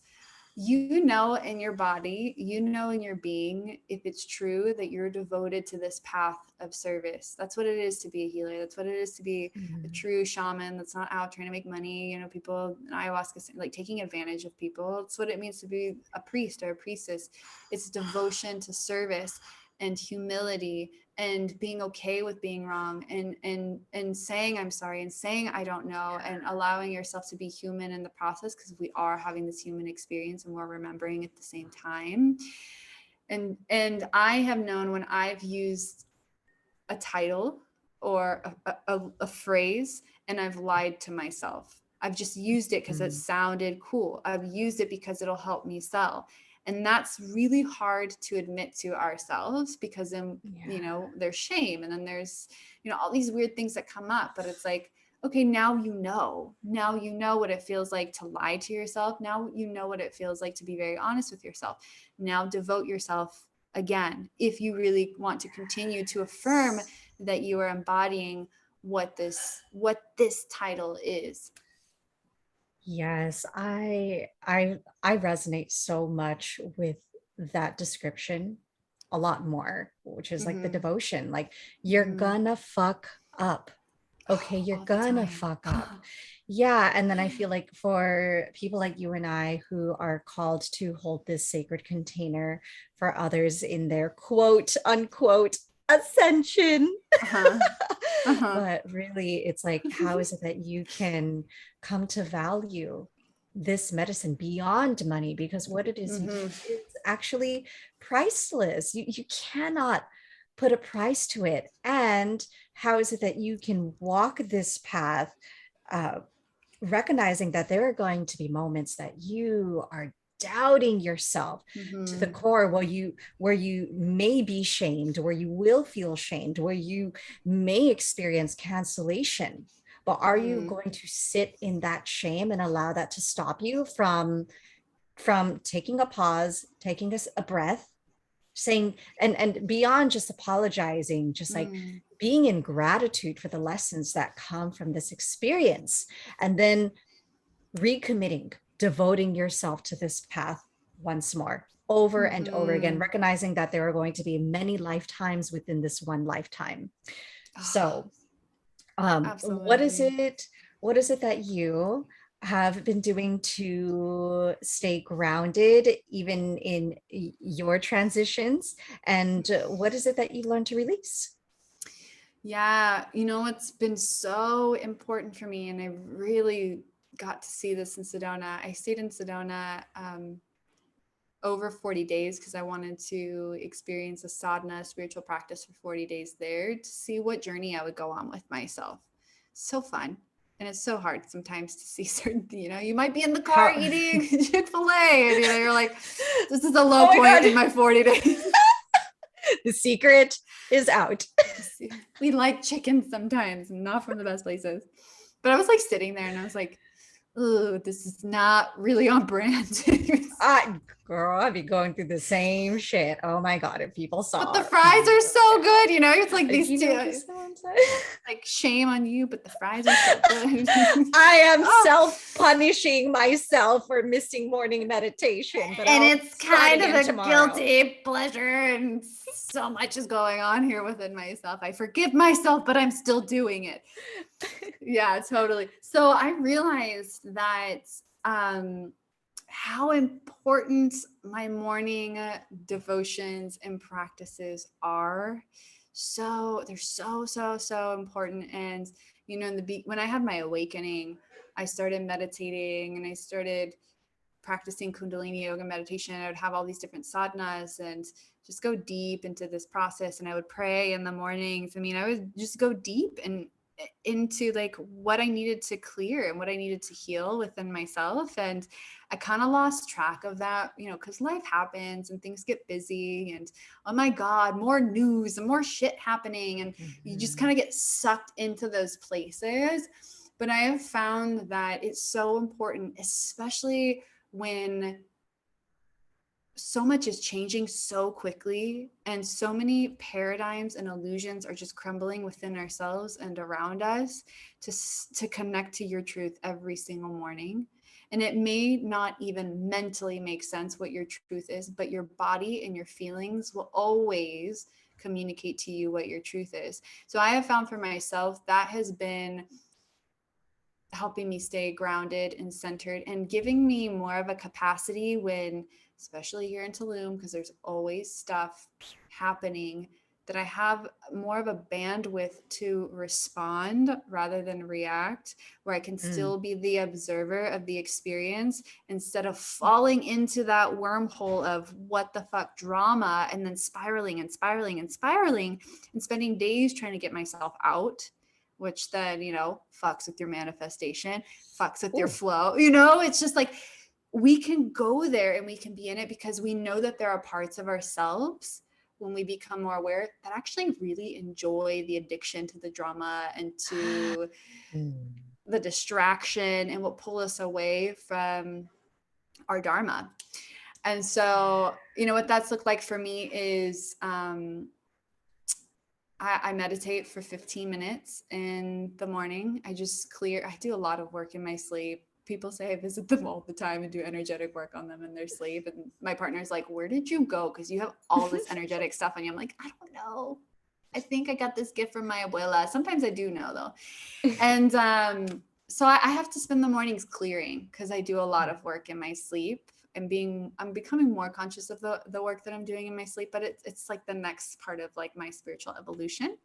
you know, in your body, you know, in your being, if it's true that you're devoted to this path of service. That's what it is to be a healer. That's what it is to be a true shaman that's not out trying to make money. You know, people in ayahuasca, like taking advantage of people. It's what it means to be a priest or a priestess. It's devotion to service and humility and being okay with being wrong, and saying I'm sorry, and saying I don't know, and allowing yourself to be human in the process, because we are having this human experience and we're remembering at the same time. And I have known when I've used a title or a phrase and I've lied to myself. I've just used it because it sounded cool. I've used it because it'll help me sell. And that's really hard to admit to ourselves, because then, you know, there's shame, and then there's, you know, all these weird things that come up. But it's like, okay, now you know what it feels like to lie to yourself. Now you know what it feels like to be very honest with yourself. Now devote yourself again, if you really want to continue to affirm that you are embodying what this title is. Yes, I resonate so much with that description, a lot more, which is like the devotion. Like, you're gonna fuck up. Okay, you're gonna fuck up. Yeah. And then I feel like for people like you and I who are called to hold this sacred container for others in their quote unquote ascension. But really, it's like, how is it that you can come to value this medicine beyond money? Because what it is, it's actually priceless. You cannot put a price to it. And how is it that you can walk this path, recognizing that there are going to be moments that you are doubting yourself to the core, where you may be shamed, where you will feel shamed, where you may experience cancellation. But are you going to sit in that shame and allow that to stop you from taking a pause, taking a breath, saying, and beyond just apologizing, just like being in gratitude for the lessons that come from this experience, and then recommitting, devoting yourself to this path once more, over and over again, recognizing that there are going to be many lifetimes within this one lifetime. So what is it that you have been doing to stay grounded even in your transitions, and what is it that you learned to release? Yeah, you know, it's been so important for me, and I really got to see this in Sedona. I stayed in Sedona over 40 days because I wanted to experience a sadhana spiritual practice for 40 days there to see what journey I would go on with myself. So fun. And it's so hard sometimes to see certain, you know, you might be in the car eating Chick-fil-A and, you know, you're like, this is a low point in my 40 days. The secret is out. We like chicken sometimes, not from the best places. But I was like sitting there and I was like, oh, this is not really on brand. Girl, I'd be going through the same shit. Oh my God, if people saw. But the fries are so good, you know? It's like these two. Like, shame on you, but the fries are so good. I am self-punishing myself for missing morning meditation. But and it's kind of a guilty pleasure, and so much is going on here within myself. I forgive myself, but I'm still doing it. Yeah, totally. So I realized that how important my morning devotions and practices are. So they're so important. And, you know, when I had my awakening, I started meditating and I started practicing Kundalini yoga meditation. I would have all these different sadhanas, and just go deep into this process. And I would pray in the mornings. I mean, I would just go deep and into like what I needed to clear and what I needed to heal within myself. And I kind of lost track of that, you know, because life happens and things get busy and oh my God, more news and more shit happening. And you just kind of get sucked into those places. But I have found that it's so important, especially when so much is changing so quickly and so many paradigms and illusions are just crumbling within ourselves and around us, to connect to your truth every single morning. And it may not even mentally make sense what your truth is, but your body and your feelings will always communicate to you what your truth is. So I have found for myself that has been helping me stay grounded and centered and giving me more of a capacity when, especially here in Tulum, because there's always stuff happening, that I have more of a bandwidth to respond rather than react, where I can still be the observer of the experience instead of falling into that wormhole of what the fuck drama and then spiraling and spiraling and spiraling and spending days trying to get myself out, which then, you know, fucks with your manifestation, fucks with your flow. You know, it's just like we can go there and we can be in it because we know that there are parts of ourselves when we become more aware that actually really enjoy the addiction to the drama and to the distraction and will pull us away from our dharma. And so, you know, what that's looked like for me is I meditate for 15 minutes in the morning. I do a lot of work in my sleep. People say I visit them all the time and do energetic work on them in their sleep. And my partner's like, where did you go? Because you have all this energetic stuff on you. I'm like, I don't know. I think I got this gift from my abuela. Sometimes I do know though. And so I have to spend the mornings clearing because I do a lot of work in my sleep. I'm becoming more conscious of the work that I'm doing in my sleep, but it's like the next part of like my spiritual evolution.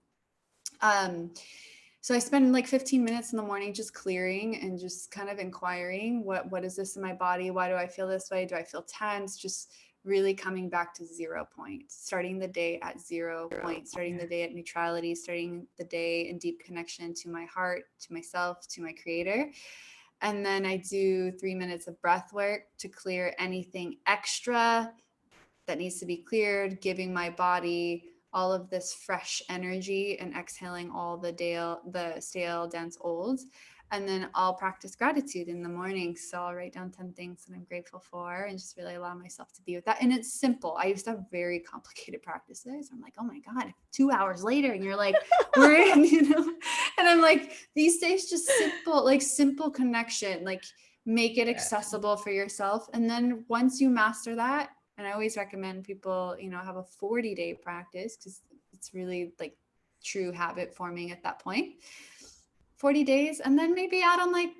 So I spend like 15 minutes in the morning just clearing and just kind of inquiring, what is this in my body? Why do I feel this way? Do I feel tense? Just really coming back to 0 point, starting the day at 0 point, starting the day at neutrality, starting the day in deep connection to my heart, to myself, to my creator. And then I do 3 minutes of breath work to clear anything extra that needs to be cleared, giving my body all of this fresh energy and exhaling all the stale, dense old. And then I'll practice gratitude in the morning. So I'll write down 10 things that I'm grateful for and just really allow myself to be with that. And it's simple. I used to have very complicated practices. I'm like, oh my God, 2 hours later. And you're like, we're in, you know, and I'm like, these days, just simple connection, like make it accessible for yourself. And then once you master that, and I always recommend people, you know, have a 40-day practice because it's really like true habit forming at that point. 40 days, and then maybe add on like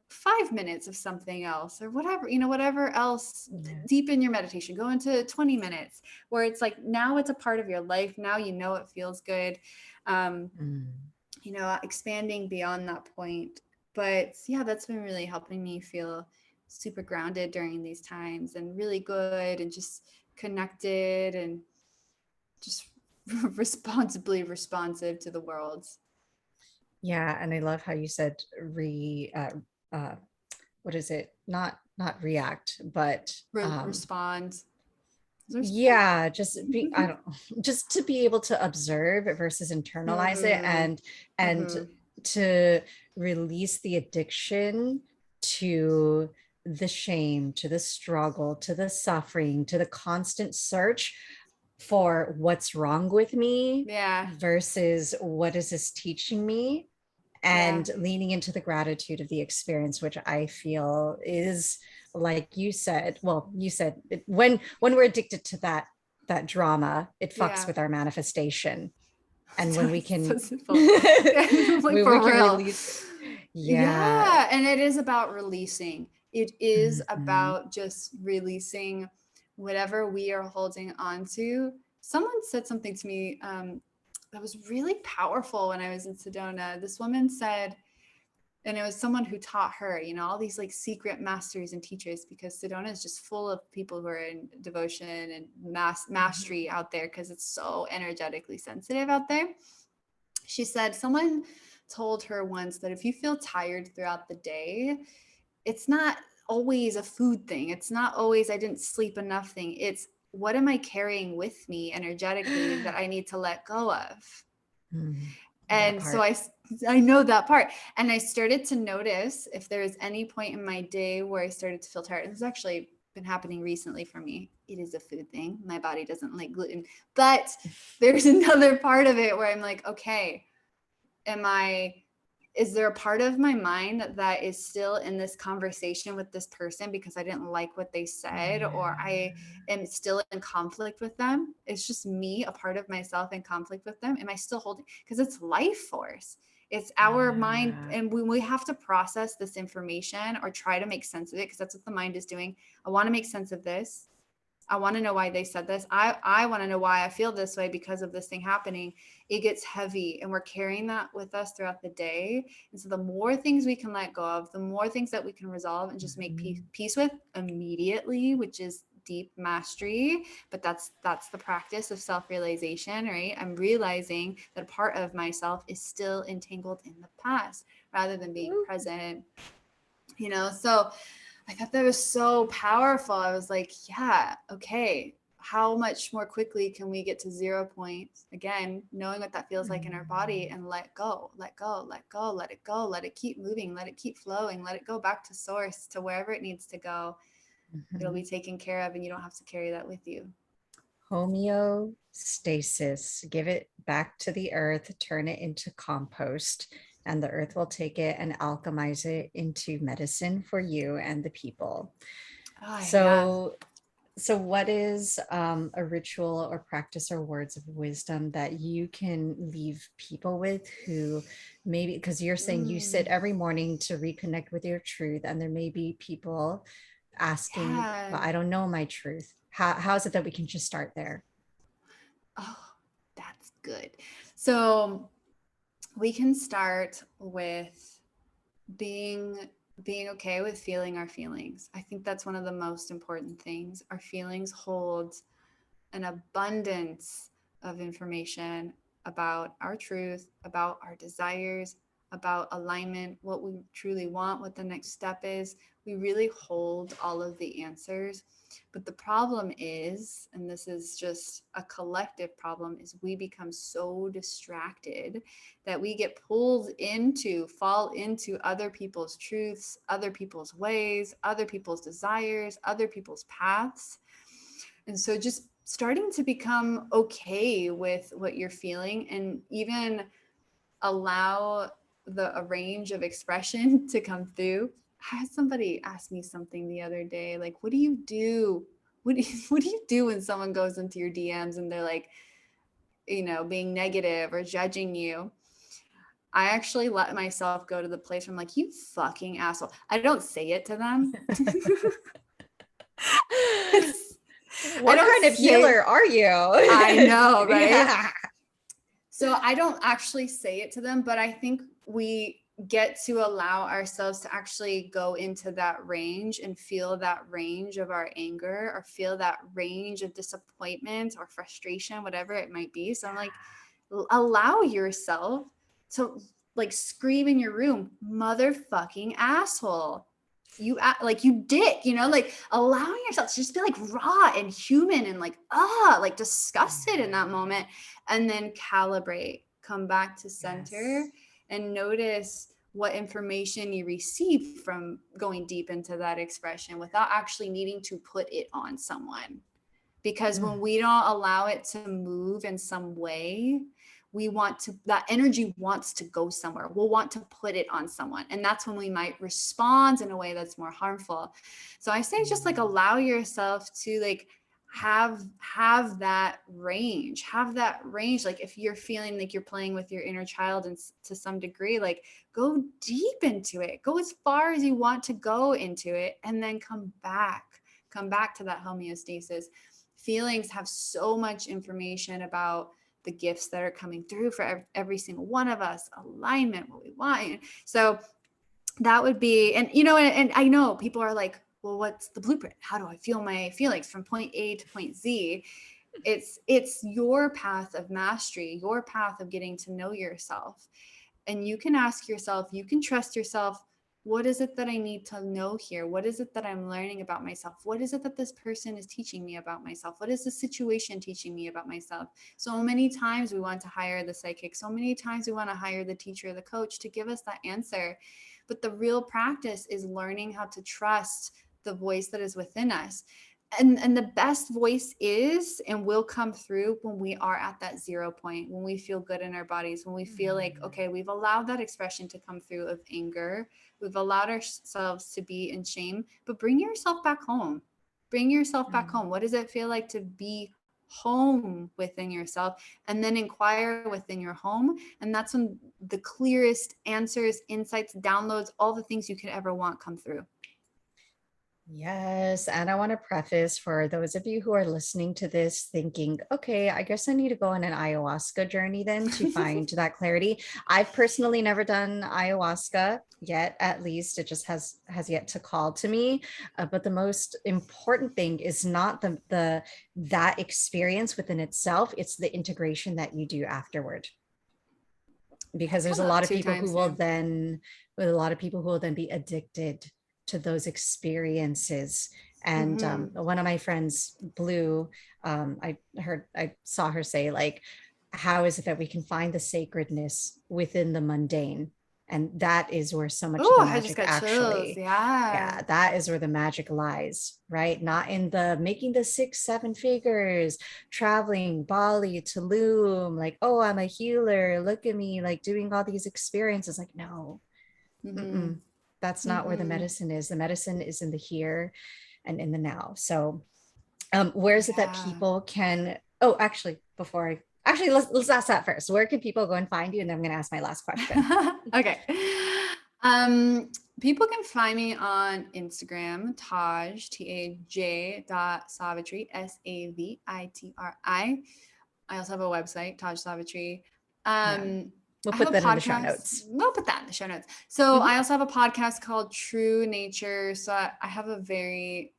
5 minutes of something else or whatever, you know, whatever else, deepen your meditation, go into 20 minutes where it's like, now it's a part of your life. Now, you know, it feels good. You know, expanding beyond that point. But yeah, that's been really helping me feel super grounded during these times and really good and just connected and just responsibly responsive to the world. Yeah, and I love how you said what is it? Not react, but respond. Yeah, just just to be able to observe versus internalize it and to release the addiction to the shame, to the struggle, to the suffering, to the constant search for what's wrong with me versus what is this teaching me, and leaning into the gratitude of the experience, which I feel is, like you said, when we're addicted to that drama, it fucks with our manifestation. And when we can, like for real. Release, and it is about releasing. It is about just releasing whatever we are holding on to. Someone said something to me that was really powerful when I was in Sedona. This woman said, And it was someone who taught her, you know, all these like secret masters and teachers, because Sedona is just full of people who are in devotion and mastery out there, because it's so energetically sensitive out there. She said someone told her once that if you feel tired throughout the day, it's not always a food thing. It's not always I didn't sleep enough thing. It's what am I carrying with me energetically that I need to let go of? And so I know that part. And I started to notice if there was any point in my day where I started to feel tired. And this has actually been happening recently for me. It is a food thing. My body doesn't like gluten. But there's another part of it where I'm like, okay, is there a part of my mind that is still in this conversation with this person because I didn't like what they said, or I am still in conflict with them? It's just me, a part of myself in conflict with them. Am I still holding? Because it's life force. It's our mind. And we have to process this information or try to make sense of it, because that's what the mind is doing. I want to make sense of this. I want to know why they said this. I want to know why I feel this way because of this thing happening. It gets heavy, and we're carrying that with us throughout the day. And so the more things we can let go of, the more things that we can resolve and just make peace with immediately, which is deep mastery. But that's the practice of self-realization, right? I'm realizing that a part of myself is still entangled in the past rather than being present, you know? So I thought that was so powerful. I was like, yeah, okay. How much more quickly can we get to 0 points? Again, knowing what that feels like in our body, and let go, let go, let go, let it go, let it keep moving, let it keep flowing, let it go back to source, to wherever it needs to go. It'll be taken care of, and you don't have to carry that with you. Homeostasis. Give it back to the earth, turn it into compost, and the earth will take it and alchemize it into medicine for you and the people. So what is a ritual or practice or words of wisdom that you can leave people with who maybe, because you're saying you sit every morning to reconnect with your truth, and there may be people asking, but I don't know my truth. How is it that we can just start there? Oh, that's good. So we can start with being okay with feeling our feelings. I think that's one of the most important things. Our feelings hold an abundance of information about our truth, about our desires, about alignment, what we truly want, what the next step is. We really hold all of the answers. But the problem is, and this is just a collective problem, is we become so distracted that we get fall into other people's truths, other people's ways, other people's desires, other people's paths. And so just starting to become okay with what you're feeling, and even allow a range of expression to come through. I had somebody ask me something the other day, like, what do you do? What do you do when someone goes into your DMs and they're like, you know, being negative or judging you? I actually let myself go to the place where I'm like, you fucking asshole. I don't say it to them. What kind of healer are you? I know, right? Yeah. So I don't actually say it to them, but I think we get to allow ourselves to actually go into that range and feel that range of our anger, or feel that range of disappointment or frustration, whatever it might be. So I'm like, allow yourself to like scream in your room, motherfucking asshole. You act like you dick, you know, like allowing yourself to just be like raw and human and like disgusted in that moment, and then calibrate, come back to center, and notice what information you receive from going deep into that expression without actually needing to put it on someone. Because when we don't allow it to move in some way, that energy wants to go somewhere. We'll want to put it on someone. And that's when we might respond in a way that's more harmful. So I say just like allow yourself to like have that range. Like if you're feeling like you're playing with your inner child, and to some degree, like go deep into it. Go as far as you want to go into it, and then come back to that homeostasis. Feelings have so much information about the gifts that are coming through for every single one of us, alignment, what we want. So that would be, and and I know people are like, well, what's the blueprint? How do I feel my feelings from point A to point Z? It's your path of mastery, your path of getting to know yourself. And you can ask yourself, you can trust yourself, what is it that I need to know here? What is it that I'm learning about myself? What is it that this person is teaching me about myself? What is the situation teaching me about myself? So many times we want to hire the psychic. So many times we want to hire the teacher or the coach to give us that answer. But the real practice is learning how to trust the voice that is within us. And the best voice is and will come through when we are at that 0 point, when we feel good in our bodies, when we feel like, okay, we've allowed that expression to come through of anger, we've allowed ourselves to be in shame. But bring yourself back home. Bring yourself back home. What does it feel like to be home within yourself? And then inquire within your home, and that's when the clearest answers, insights, downloads, all the things you could ever want come through. Yes. And I want to preface for those of you who are listening to this thinking, okay, I guess I need to go on an ayahuasca journey then to find that clarity. I've personally never done ayahuasca yet, at least it just has yet to call to me. But the most important thing is not that experience within itself, it's the integration that you do afterward. Because there's a lot of people who will then, with a lot of people who will then be addicted to those experiences. And one of my friends, Blue, I saw her say, like, how is it that we can find the sacredness within the mundane? And that is where so much of the magic actually, yeah, that is where the magic lies, right? Not in the making the 6-7 figures, traveling Bali, Tulum, like, oh, I'm a healer, look at me, like doing all these experiences. Like, no, that's not where the medicine is. The medicine is in the here and in the now. So where is it that people can, oh, actually, let's ask that first. Where can people go and find you? And then I'm going to ask my last question. Okay. People can find me on Instagram, Taj, Taj.Savitri, Savitri. I also have a website, Taj Savitri. We'll put that in the show notes. We'll put that in the show notes. So I also have a podcast called True Nature. So I have a very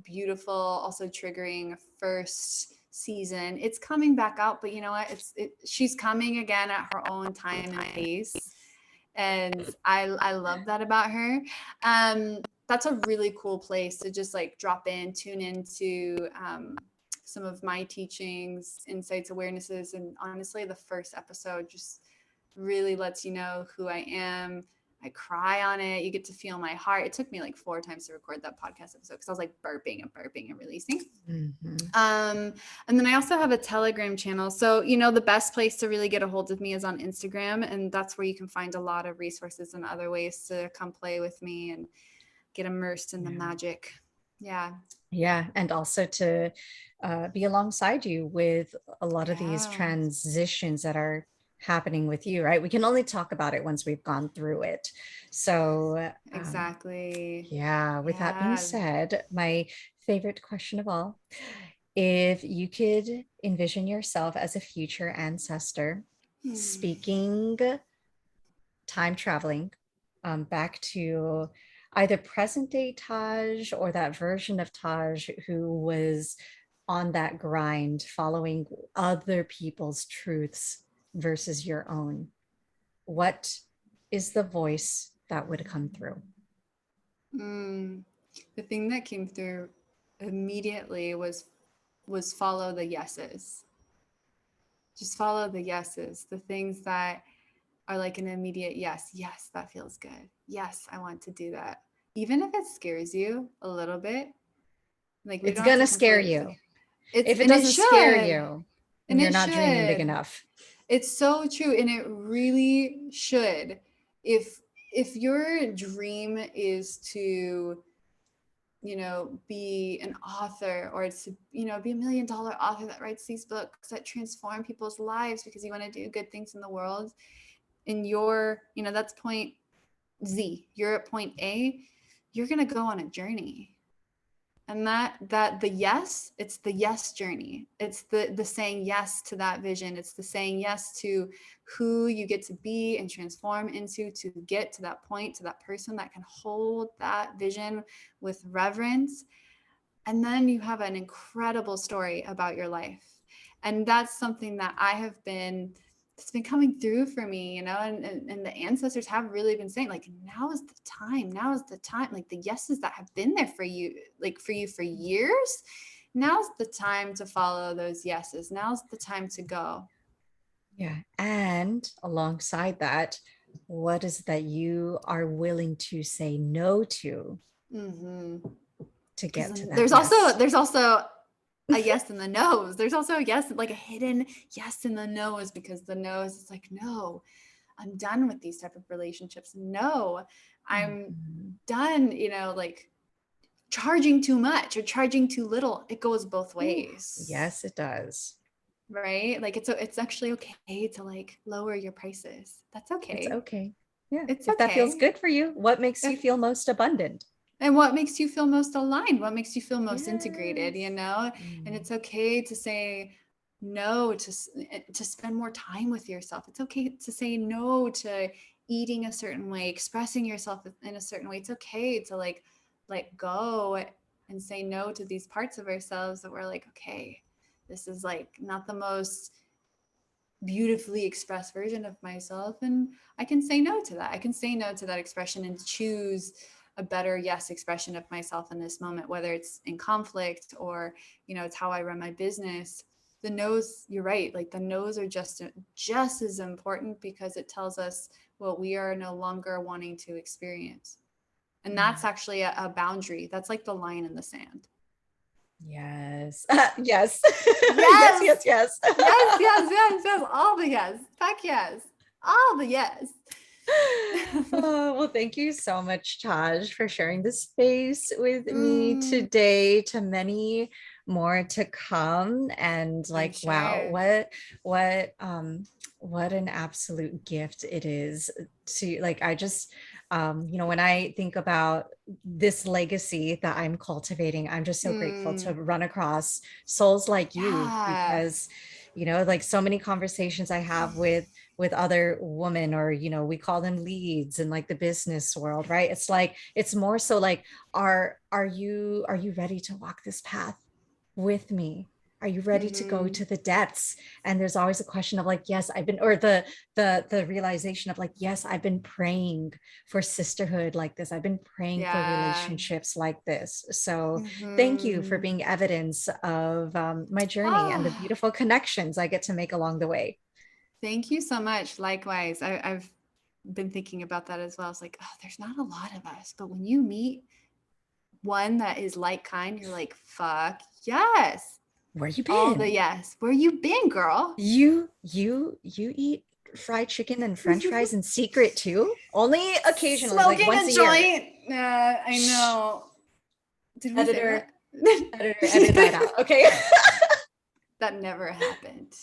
beautiful, also triggering first season. It's coming back out, but you know what? She's coming again at her own time and pace. And I love that about her. That's a really cool place to just like drop in, tune into some of my teachings, insights, awarenesses. And honestly, the first episode just really lets you know who I am. I cry on it. You get to feel my heart. It took me like 4 times to record that podcast episode because I was like burping and releasing. And then I also have a Telegram channel. So, the best place to really get a hold of me is on Instagram. And that's where you can find a lot of resources and other ways to come play with me and get immersed in the magic. Yeah. Yeah. And also to be alongside you with a lot of these transitions that are happening with you, right? We can only talk about it once we've gone through it. So exactly. With that being said, my favorite question of all, if you could envision yourself as a future ancestor speaking, time traveling back to either present day Taj or that version of Taj who was on that grind following other people's truths versus your own, what is the voice that would come through? The thing that came through immediately was follow the yeses. Just follow the yeses, the things that are like an immediate yes, that feels good. Yes, I want to do that. Even if it scares you a little bit, like it's gonna scare you. If it doesn't scare you, and you're not dreaming big enough. It's so true, and it really should. If your dream is to, be an author, or to, be $1 million author that writes these books that transform people's lives because you want to do good things in the world, and you're, that's point Z, you're at point A, you're going to go on a journey. And that the yes, it's the yes journey. It's the saying yes to that vision. It's the saying yes to who you get to be and transform into, to get to that point, to that person that can hold that vision with reverence. And then you have an incredible story about your life. And that's something that it's been coming through for me, you know, and the ancestors have really been saying, like, now is the time, like the yeses that have been there for you, like for you for years. Now's the time to follow those yeses. Now's the time to go. Yeah. And alongside that, what is that you are willing to say no to Mm-hmm. to get to that? There's also a yes in the nose. There's also a yes, like a hidden yes in the nose, because the nose is like, no, I'm done with these type of relationships. No, I'm done, you know, like charging too much or charging too little. It goes both ways. Yes, it does. Right? Like it's actually okay to like lower your prices. That's okay. It's okay. Yeah. It's If okay. that feels good for you, what makes you feel most abundant? And what makes you feel most aligned? What makes you feel most integrated, you know? And it's okay to say no to spend more time with yourself. It's okay to say no to eating a certain way, expressing yourself in a certain way. It's okay to like let go and say no to these parts of ourselves that we're like, okay, this is like not the most beautifully expressed version of myself, and I can say no to that. I can say no to that expression and choose a better yes expression of myself in this moment, whether it's in conflict or, you know, it's how I run my business. The no's, you're right, like the no's are just as important, because it tells us what we are no longer wanting to experience. And that's actually a boundary. That's like the line in the sand. Yes. Yes. Yes. Yes. Yes. Yes. All the yes. Heck yes. All the yes. Oh, well, thank you so much, Taj, for sharing this space with me today. To many more to come. And like, sure. wow, what an absolute gift it is to like, I just you know, when I think about this legacy that I'm cultivating, I'm just so grateful to run across souls like you, because, you know, like so many conversations I have with other women, or, you know, we call them leads in like the business world, right? It's like, it's more so like, are you ready to walk this path with me? Are you ready to go to the depths? And there's always a question of like, yes, I've been, or the realization of like, yes, I've been praying for sisterhood like this. I've been praying for relationships like this. So thank you for being evidence of my journey and the beautiful connections I get to make along the way. Thank you so much. Likewise, I've been thinking about that as well. It's like, oh, there's not a lot of us, but when you meet one that is like kind, you're like, fuck yes. Where you been? All the yes. Where you been, girl? You eat fried chicken and French fries in secret too? Only occasionally, smoking like once a a joint. year. I know. Did we Editor, say that? editor, edit that out. Okay. That never happened.